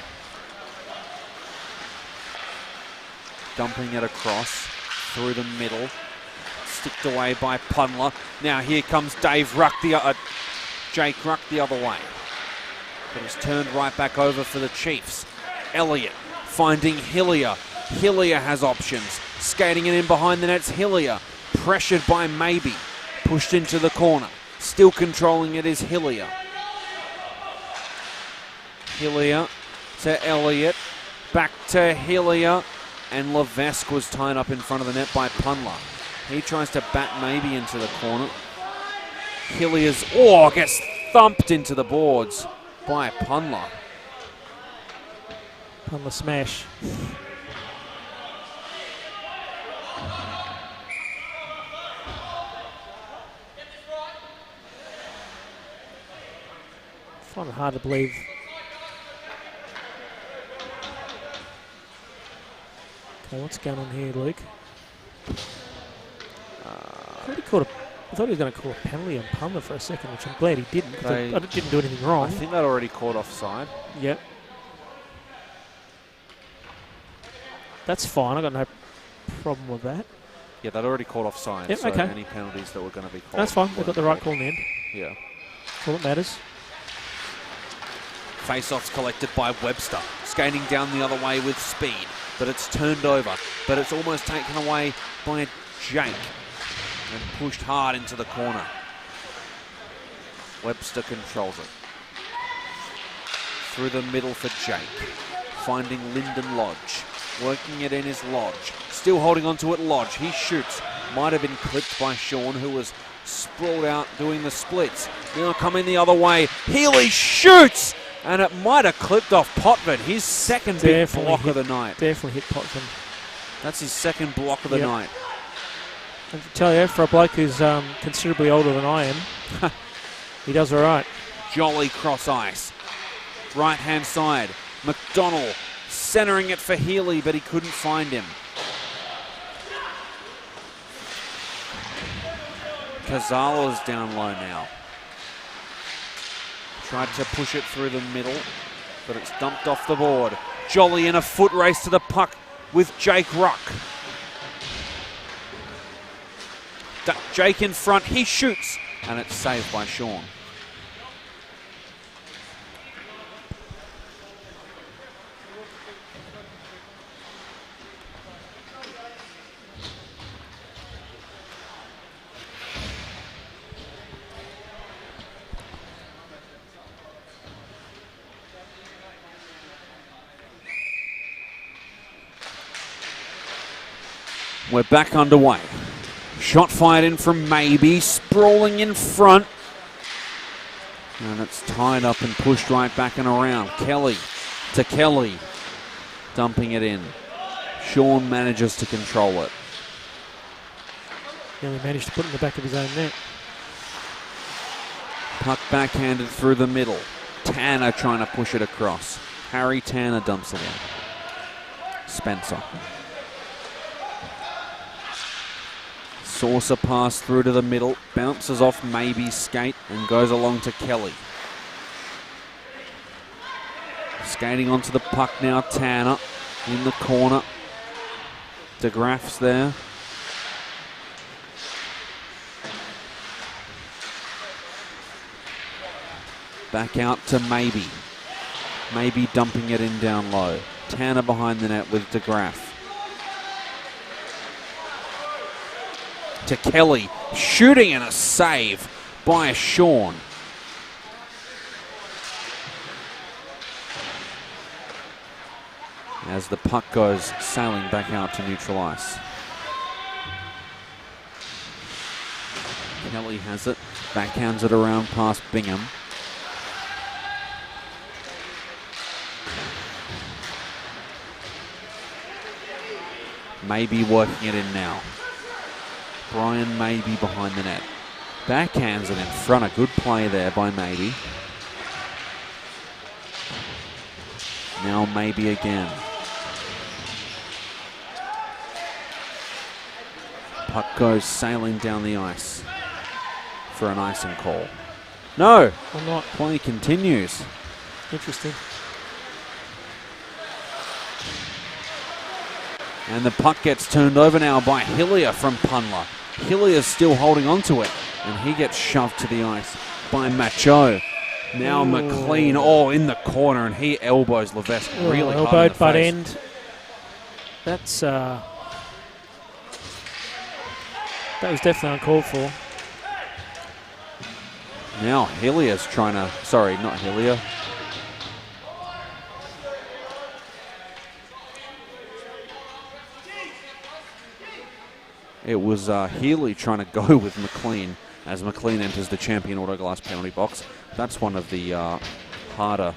Dumping it across through the middle. Sticked away by Pundler. Now here comes Jake Ruck the other way. But it's turned right back over for the Chiefs. Elliott finding Hillier. Hillier has options. Skating it in behind the net's Hillier. Pressured by Maybe. Pushed into the corner. Still controlling it is Hillier. Hillier to Elliott. Back to Hillier. And Levesque was tied up in front of the net by Pundler. He tries to bat Maybe into the corner. Hillier's, gets thumped into the boards by Pundler. Pundler smash. I find it hard to believe. Okay, what's going on here, Luke? I thought he was going to call a penalty on Pundler for a second, which I'm glad he didn't, because I didn't do anything wrong. I think they'd already called offside. Yep. That's fine. I got no problem with that. Yeah, they'd already called offside. Yep, so okay. any penalties that were going to be called. That's fine. They've got the right call in the end. Yeah. All that matters. Face-offs collected by Webster. Skating down the other way with speed. But it's turned over. But it's almost taken away by Jake. And pushed hard into the corner. Webster controls it. Through the middle for Jake. Finding Lyndon Lodge. Working it in is Lodge. Still holding on to it, Lodge. He shoots. Might have been clipped by Sean, who was sprawled out doing the splits. Now coming the other way. Healy shoots! And it might have clipped off Potvin. His second big block of the night. Definitely hit Potvin. That's his second block of the night. And to tell you, for a bloke who's considerably older than I am, he does all right. Jolly cross ice. Right-hand side. McDonald centering it for Healy, but he couldn't find him. Kazala's down low now. Tried to push it through the middle, but it's dumped off the board. Jolly in a foot race to the puck with Jake Ruck. Jake in front. He shoots, and it's saved by Sean. We're back underway. Shot fired in from Maybe, sprawling in front. And it's tied up and pushed right back and around. Kelly to Kelly, dumping it in. Sean manages to control it. He only managed to put it in the back of his own net. Puck backhanded through the middle. Tanner trying to push it across. Harry Tanner dumps it in. Spencer. Saucer pass through to the middle, bounces off Maybe's skate and goes along to Kelly. Skating onto the puck now, Tanner in the corner. DeGraff's there. Back out to Maybe. Maybe dumping it in down low. Tanner behind the net with DeGraff. To Kelly, shooting and a save by Sean. As the puck goes sailing back out to neutral ice. Kelly has it, backhands it around past Bingham. Maybe working it in now. Brian Maybe behind the net. Backhands it in front. A good play there by Maybe. Now Maybe again. Puck goes sailing down the ice for an icing call. No! Or not. Play continues. Interesting. And the puck gets turned over now by Hillier from Punla. Hillier's still holding on to it, and he gets shoved to the ice by Macho. Now McLean, in the corner, and he elbows Levesque really hard in the elbowed face. butt end. That's that was definitely uncalled for. Now Hillier's trying to, sorry, not Hillier. It was Healy trying to go with McLean as McLean enters the Champion Autoglass penalty box. That's one of the harder.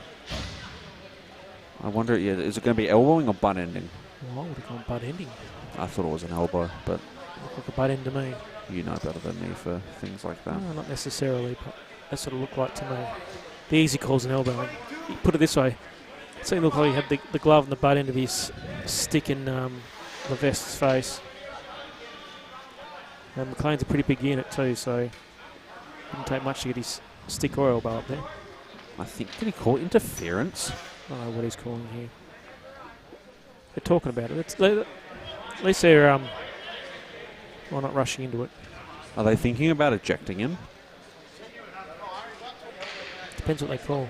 I wonder, is it going to be elbowing or butt ending? Well, I would have gone butt ending. I thought it was an elbow, but Looked like a butt end to me. you know better than me for things like that. No, not necessarily, but that's what it looked like to me. The easy call's an elbow. Put it this way. It seemed to look like he had the glove and the butt end of his stick in Levesque's face. And McLean's a pretty big unit too, so it didn't take much to get his stick or elbow up there. I think, did he call it interference? I don't know what he's calling here. They're talking about it. At least they're not rushing into it. Are they thinking about ejecting him? Depends what they call.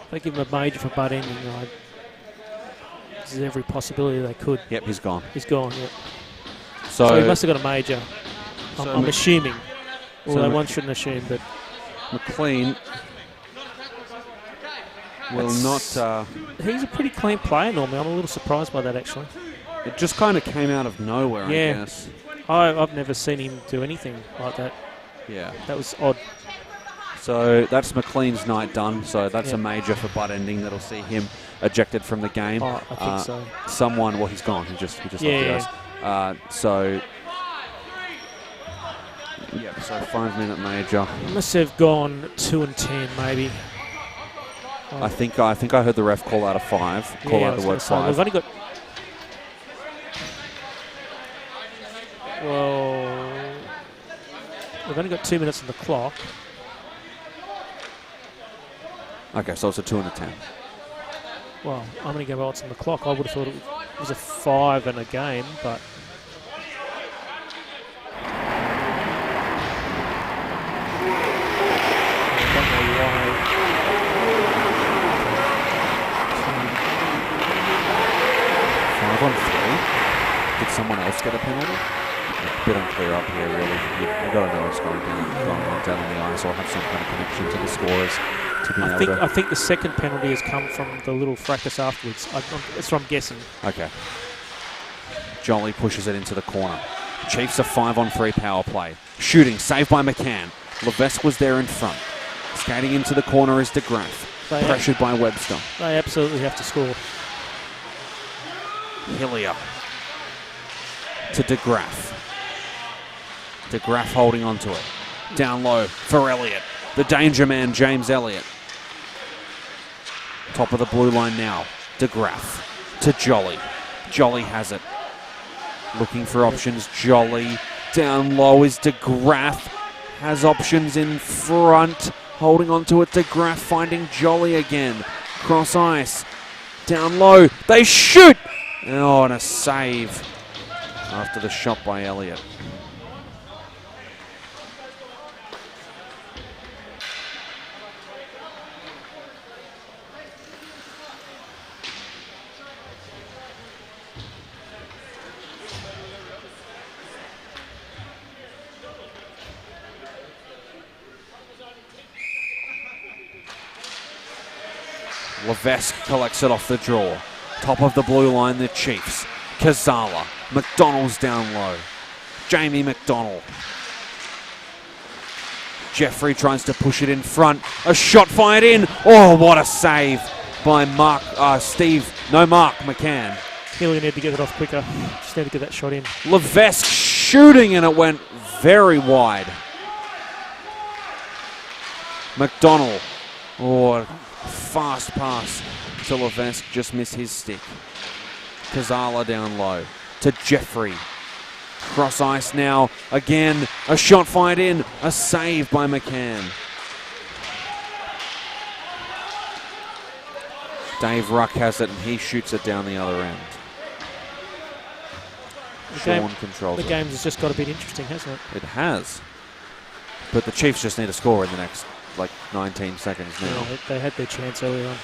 If they give him a major for butt ending, there's every possibility they could. Yep, he's gone. He's gone, yep. So he must have got a major. I'm assuming. Although one shouldn't assume, but McLean will not. He's a pretty clean player normally. I'm a little surprised by that, actually. It just kind of came out of nowhere, Yeah. I guess. I've never seen him do anything like that. Yeah. That was odd. So that's McLean's night done. So that's a major for butt ending that'll see him ejected from the game. Oh, I think so. Someone, well, he's gone. He just left Yeah. the ice. So 5-minute major. He must have gone 2 and 10, maybe. I think I heard the ref call out a 5. Call out the word 5. We've only got. Well, we've only got 2 minutes on the clock. Okay, so it's a 2 and a 10. Well, I'm going to go what's on the clock. I would have thought it was a 5 in a game, but someone else get a penalty? A bit unclear up here, really. You've got to know what's going on down on the ice, or have some kind of connection to the scorers to be able to... I think the second penalty has come from the little fracas afterwards. That's what I'm guessing. Okay. Jolly pushes it into the corner. Chiefs a 5-on-3 power play. Shooting, saved by McCann. Levesque was there in front. Skating into the corner is DeGraff. Pressured by Webster. They absolutely have to score. Hillier to DeGraff. DeGraff holding onto it. Down low for Elliott. The danger man, James Elliott. Top of the blue line now. DeGraff to Jolly. Jolly has it. Looking for options. Jolly. Down low is DeGraff. Has options in front. Holding onto it. DeGraff finding Jolly again. Cross ice. Down low. They shoot! Oh, and a save after the shot by Elliott. Levesque collects it off the draw. Top of the blue line, the Chiefs. Kazala. McDonald's down low. Jamie McDonald. Jeffrey tries to push it in front. A shot fired in. Oh, what a save by Mark McCann. Healy need to get it off quicker. Just need to get that shot in. Levesque shooting, and it went very wide. McDonald. Oh, fast pass to Levesque, just missed his stick. Kazala down low to Jeffrey. Cross ice now. Again, a shot fired in. A save by McCann. Dave Ruck has it, and he shoots it down the other end. Sean controls it. The game has just got a bit interesting, hasn't it? It has. But the Chiefs just need to score in the next, 19 seconds now. Yeah, they had their chance early on.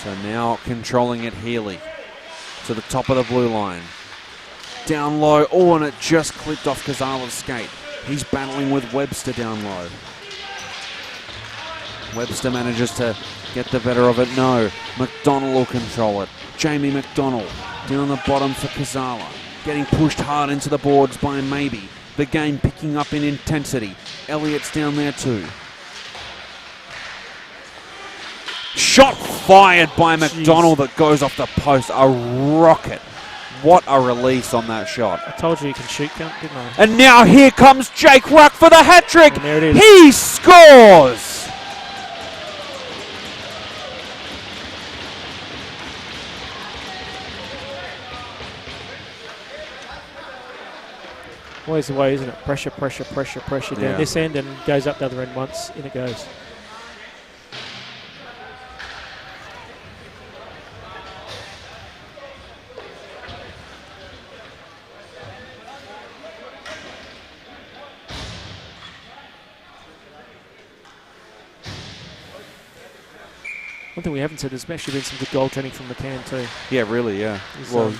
So now controlling it, Healy to the top of the blue line. Down low. Oh, and it just clipped off Kazala's skate. He's battling with Webster down low. Webster manages to get the better of it. No. McDonald will control it. Jamie McDonald down the bottom for Kazala. Getting pushed hard into the boards by Maybe. The game picking up in intensity. Elliott's down there too. Shot fired by McDonald that goes off the post. A rocket. What a release on that shot. I told you can shoot, didn't I? And now here comes Jake Ruck for the hat-trick. And there it is. He scores! Always the way, isn't it? Pressure down this end and goes up the other end once, in it goes. One thing we haven't said, there's actually been some good goaltending from McCann too. Yeah, really, yeah.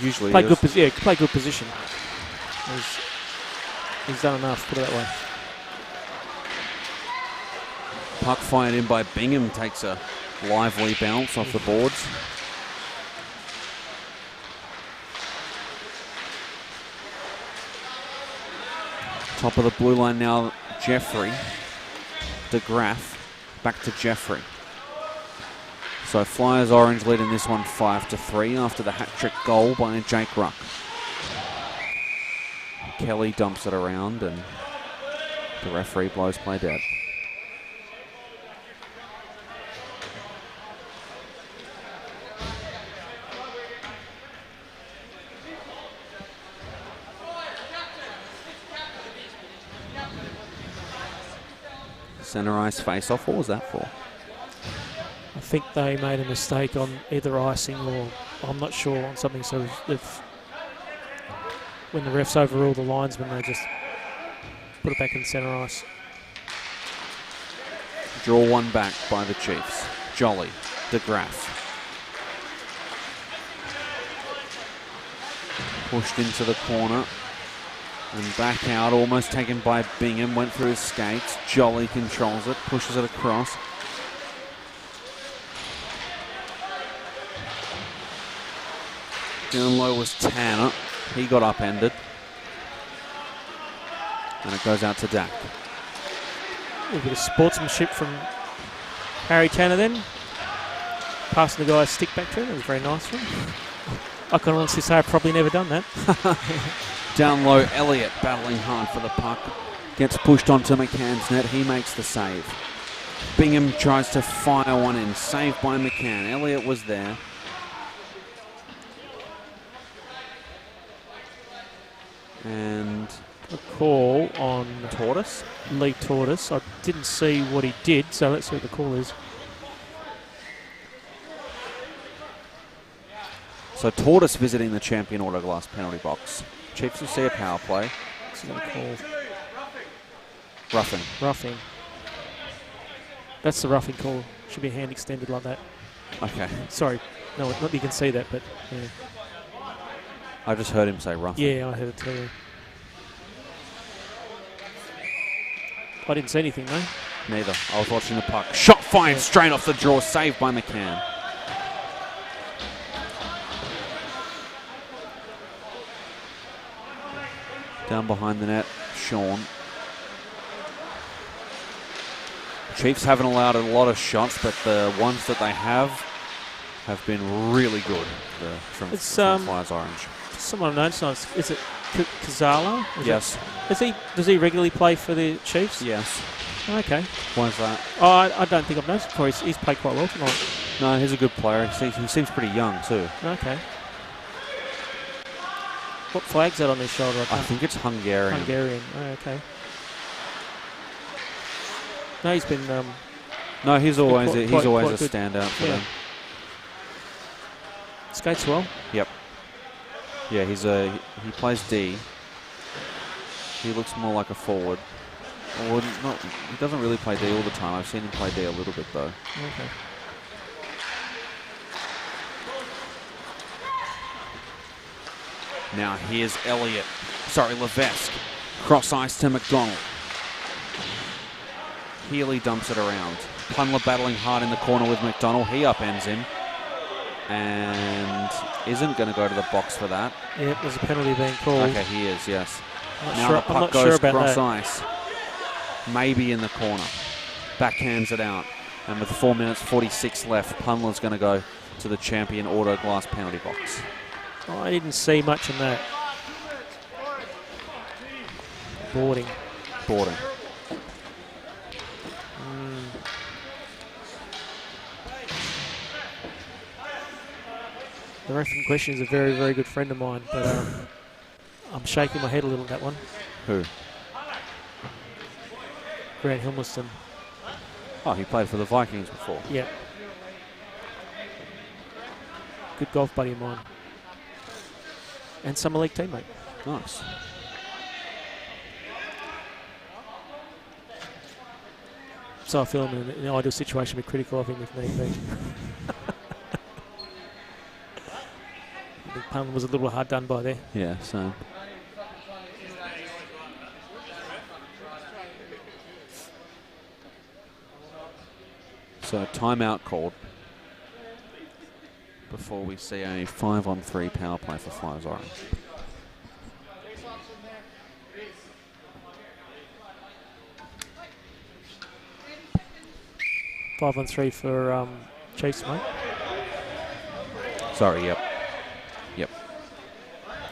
Usually play good position. He's done enough, put it that way. Puck fired in by Bingham, takes a lively bounce off the boards. Top of the blue line now, Jeffrey. DeGraff, back to Jeffrey. So Flyers Orange lead in this one 5-3 after the hat-trick goal by Jake Ruck. Kelly dumps it around and the referee blows play dead. Center ice face-off, what was that for? I think they made a mistake on either icing or, I'm not sure, on something, so when the refs overrule the linesman, they just put it back in center ice. Draw one back by the Chiefs. Jolly, DeGraff. Pushed into the corner. And back out, almost taken by Bingham. Went through his skates. Jolly controls it, pushes it across. Down low was Tanner. He got upended. And it goes out to Dak. A bit of sportsmanship from Harry Tanner then. Passing the guy's stick back to him. It was very nice of him. I can honestly say I've probably never done that. Down low, Elliott battling hard for the puck. Gets pushed onto McCann's net. He makes the save. Bingham tries to fire one in. Saved by McCann. Elliott was there. And a call on Tortoise? Lee Tortoise. I didn't see what he did, so let's see what the call is. So Tortoise visiting the champion autoglass penalty box. Chiefs will see a power play. What's he going to call? Roughing. Roughing. That's the roughing call. Should be a hand extended like that. Okay. Sorry. No, not that you can see that, but yeah. I just heard him say roughing. Yeah, I heard it too. I didn't see anything though. Neither. I was watching the puck. Shot fired straight off the draw. Saved by McCann. Down behind the net, Sean. Chiefs haven't allowed a lot of shots, but the ones that they have been really good from Flyers Orange. Someone I noticed, is it Kazala? Yes. Does he regularly play for the Chiefs? Yes. Okay. Why is that? Oh, I don't think I've noticed before. He's played quite well tonight. No, he's a good player. He seems pretty young too. Okay. What flag's that on his shoulder? I think it's Hungarian. Hungarian. Oh, okay. No, he's been. No, he's always quite a good. standout for them. Skates well. Yep. Yeah, he plays D. He looks more like a forward. Or not, he doesn't really play D all the time. I've seen him play D a little bit though. Okay. Now here's Levesque. Cross ice to McDonald. Healy dumps it around. Punler battling hard in the corner with McDonald. He upends him. And isn't going to go to the box for that. Yep, there's a penalty being called. Okay, he is, yes. Now sure, the puck goes cross ice. Maybe in the corner. Backhands it out. And with 4 minutes 46 left, Punler's going to go to the champion auto glass penalty box. Oh, I didn't see much in that. Boarding. The ref in question is a very, very good friend of mine, but I'm shaking my head a little at that one. Who? Grant Hilmerston. Oh, he played for the Vikings before. Yeah. Good golf buddy of mine. And summer league teammate. Nice. So I feel I'm in an ideal situation to be critical of him if need be. I think Punler was a little hard done by there. Yeah, so. So timeout called before we see a 5-on-3 power play for Flyers Orange. Five on 3 for Chiefs, mate. Sorry, yep.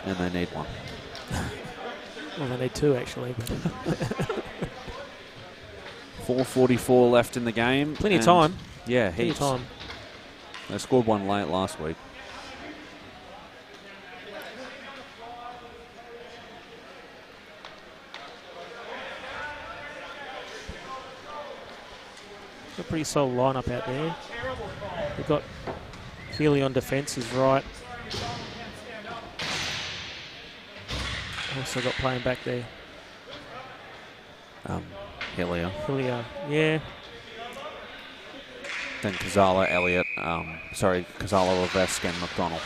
And they need one. Well, they need two, actually. 4:44 left in the game. Plenty of time. Yeah, Plenty heaps. of time. They scored one late last week. A pretty solid lineup out there. We've got Healy on defence is right. Also got playing back there. Hillier. Yeah. Then Kazala, Elliott, Kazala, Levesque and McDonald.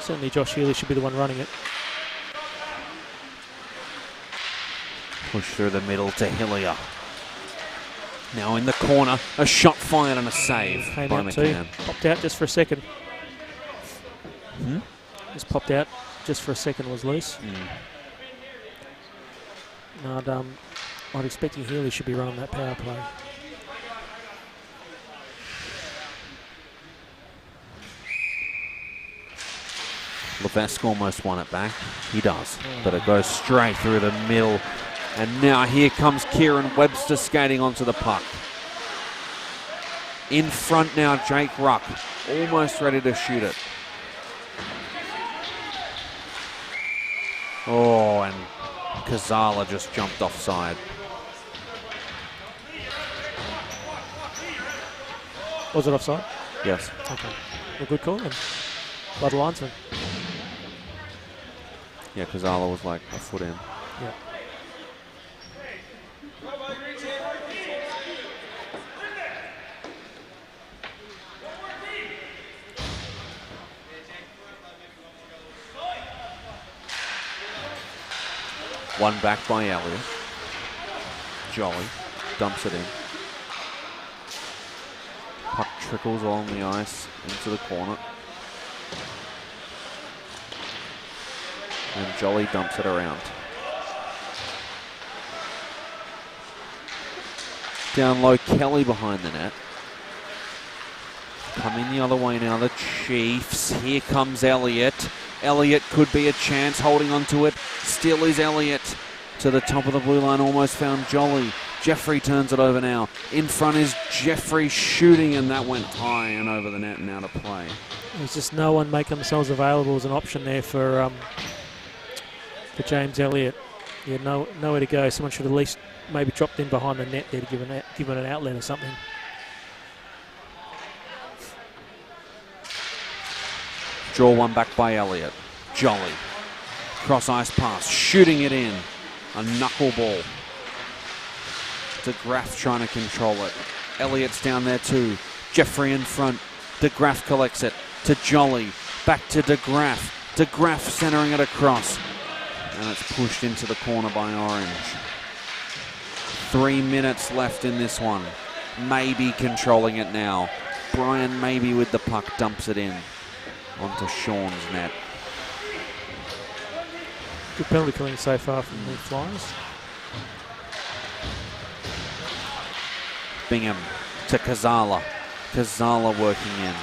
Certainly Josh Healy should be the one running it. Push through the middle to Hillier. Now in the corner, a shot fired and a save Came by out McCann. too. Popped out just for a second. Just popped out just for a second, was loose. No, I'm expecting Healy should be running that power play. Levesque almost won it back. He does, but it goes straight through the middle. And now here comes Kieran Webster skating onto the puck. In front now, Jake Ruck, almost ready to shoot it. Oh, and Kazala just jumped offside. Was it offside? Yes. Okay. Well, good call then. By the linesman. Yeah, Kazala was like a foot in. Yeah. One back by Elliott. Jolly dumps it in. Puck trickles along the ice into the corner. And Jolly dumps it around. Down low, Kelly behind the net. Coming the other way now, the Chiefs. Here comes Elliott. Elliott could be a chance, holding on to it. Still is Elliott. To the top of the blue line, almost found Jolly. Jeffrey turns it over now. In front is Jeffrey shooting, and that went high and over the net and out of play. There's just no one making themselves available as an option there for James Elliott. Yeah, nowhere to go. Someone should at least maybe dropped in behind the net there to give it an outlet or something. Draw one back by Elliott. Jolly. Cross ice pass. Shooting it in. A knuckleball. DeGraff trying to control it. Elliott's down there too. Jeffrey in front. DeGraff collects it to Jolly. Back to DeGraff. DeGraff centering it across. And it's pushed into the corner by Orange. 3 minutes left in this one. Maybe controlling it now. Brian maybe with the puck dumps it in onto Sean's net. Good penalty killing so far from the Flyers. Bingham to Kazala. Kazala working in.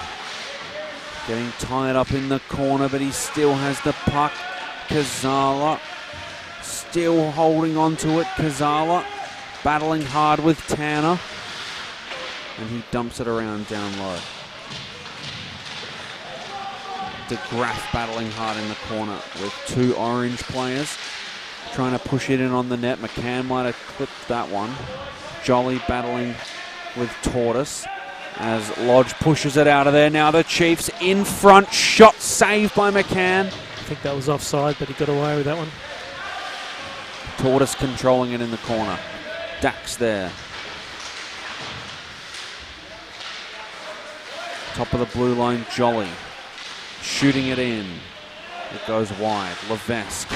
Getting tied up in the corner, but he still has the puck. Kazala still holding on to it. Kazala battling hard with Tanner. And he dumps it around down low. DeGraff battling hard in the corner with two Orange players. Trying to push it in on the net. McCann might have clipped that one. Jolly battling with Tortoise as Lodge pushes it out of there. Now the Chiefs in front. Shot saved by McCann. I think that was offside, but he got away with that one. Tortoise controlling it in the corner. Dax there. Top of the blue line, Jolly. Shooting it in. It goes wide. Levesque.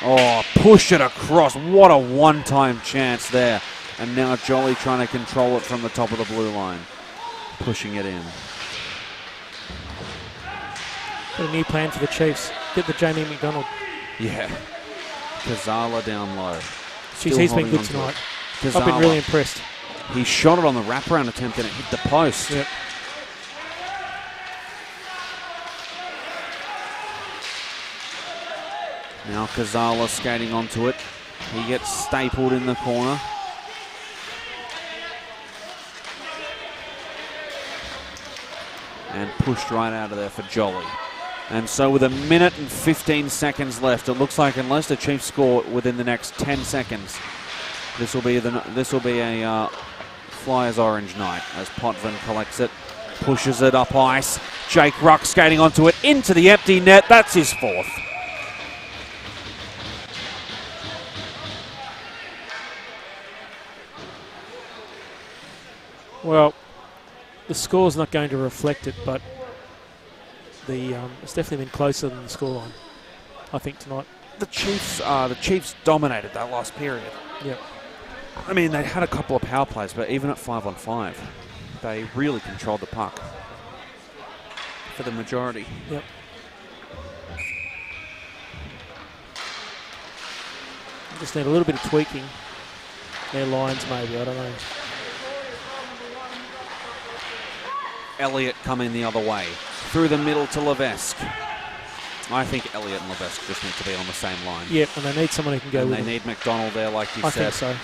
Oh, push it across. What a one-time chance there. And now Jolly trying to control it from the top of the blue line. Pushing it in. Got a new plan for the Chiefs. Get the Jamie McDonald. Yeah. Kazala down low. Jeez, he's been good tonight. Kazala. I've been really impressed. He shot it on the wraparound attempt and it hit the post. Yep. Now Kazala skating onto it. He gets stapled in the corner. And pushed right out of there for Jolly. And so with 1 minute and 15 seconds left, it looks like unless the Chiefs score within the next 10 seconds, this will be a Flyers Orange night as Potvin collects it, pushes it up ice. Jake Ruck skating onto it into the empty net. That's his fourth. Well, the score's not going to reflect it, but it's definitely been closer than the scoreline, I think, tonight. The Chiefs dominated that last period. Yep. I mean, they had a couple of power plays, but even at 5-on-5, they really controlled the puck for the majority. Yep. Just need a little bit of tweaking. Their lines, maybe, I don't know. Elliott coming the other way. Through the middle to Levesque. I think Elliott and Levesque just need to be on the same line. Yep, and they need someone who can go and with they them. need McDonald there, like you I said. think so.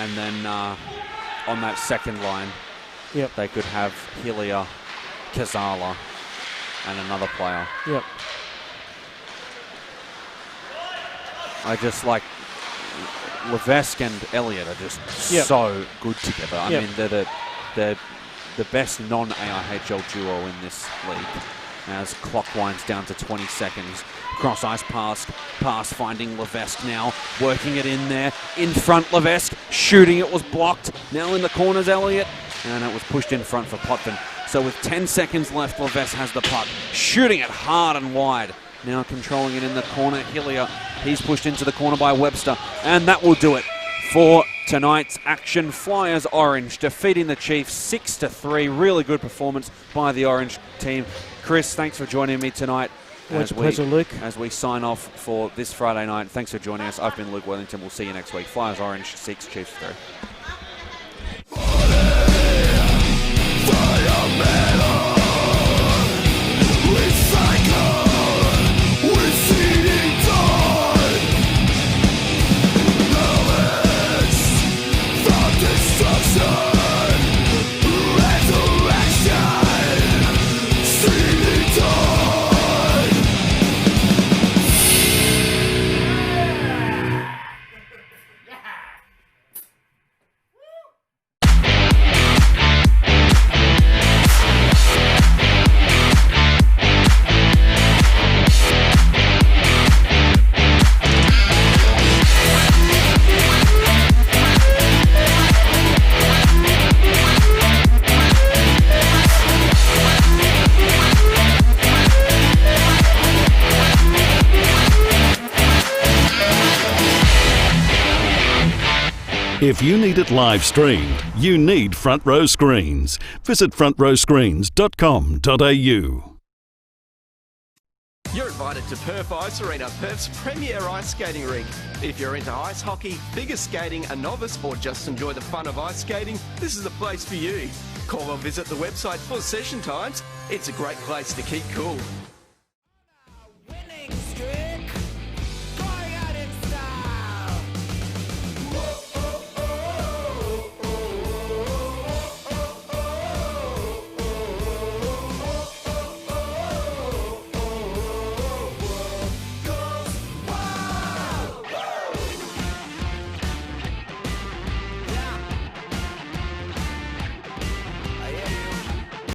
And then on that second line, Yep. they could have Hillier, Kazala, and another player. Yep. I just like Levesque and Elliott are just so good together. I mean, they're the best non-AIHL duo in this league. As clock winds down to 20 seconds. Cross ice pass finding Levesque now. Working it in there. In front Levesque. Shooting it was blocked. Now in the corners Elliott. And it was pushed in front for Potvin. So with 10 seconds left, Levesque has the puck. Shooting it hard and wide. Now controlling it in the corner. Hillier. He's pushed into the corner by Webster. And that will do it for tonight's action. Flyers Orange defeating the Chiefs 6-3. Really good performance by the Orange team. Chris, thanks for joining me tonight. It's a pleasure, Luke. As we sign off for this Friday night. Thanks for joining us. I've been Luke Wellington. We'll see you next week. Flyers Orange 6, Chiefs 3. If you need it live streamed, you need Front Row Screens. Visit frontrowscreens.com.au. You're invited to Perth Ice Arena, Perth's premier ice skating rink. If you're into ice hockey, figure skating, a novice, or just enjoy the fun of ice skating, this is the place for you. Call or visit the website for session times. It's a great place to keep cool.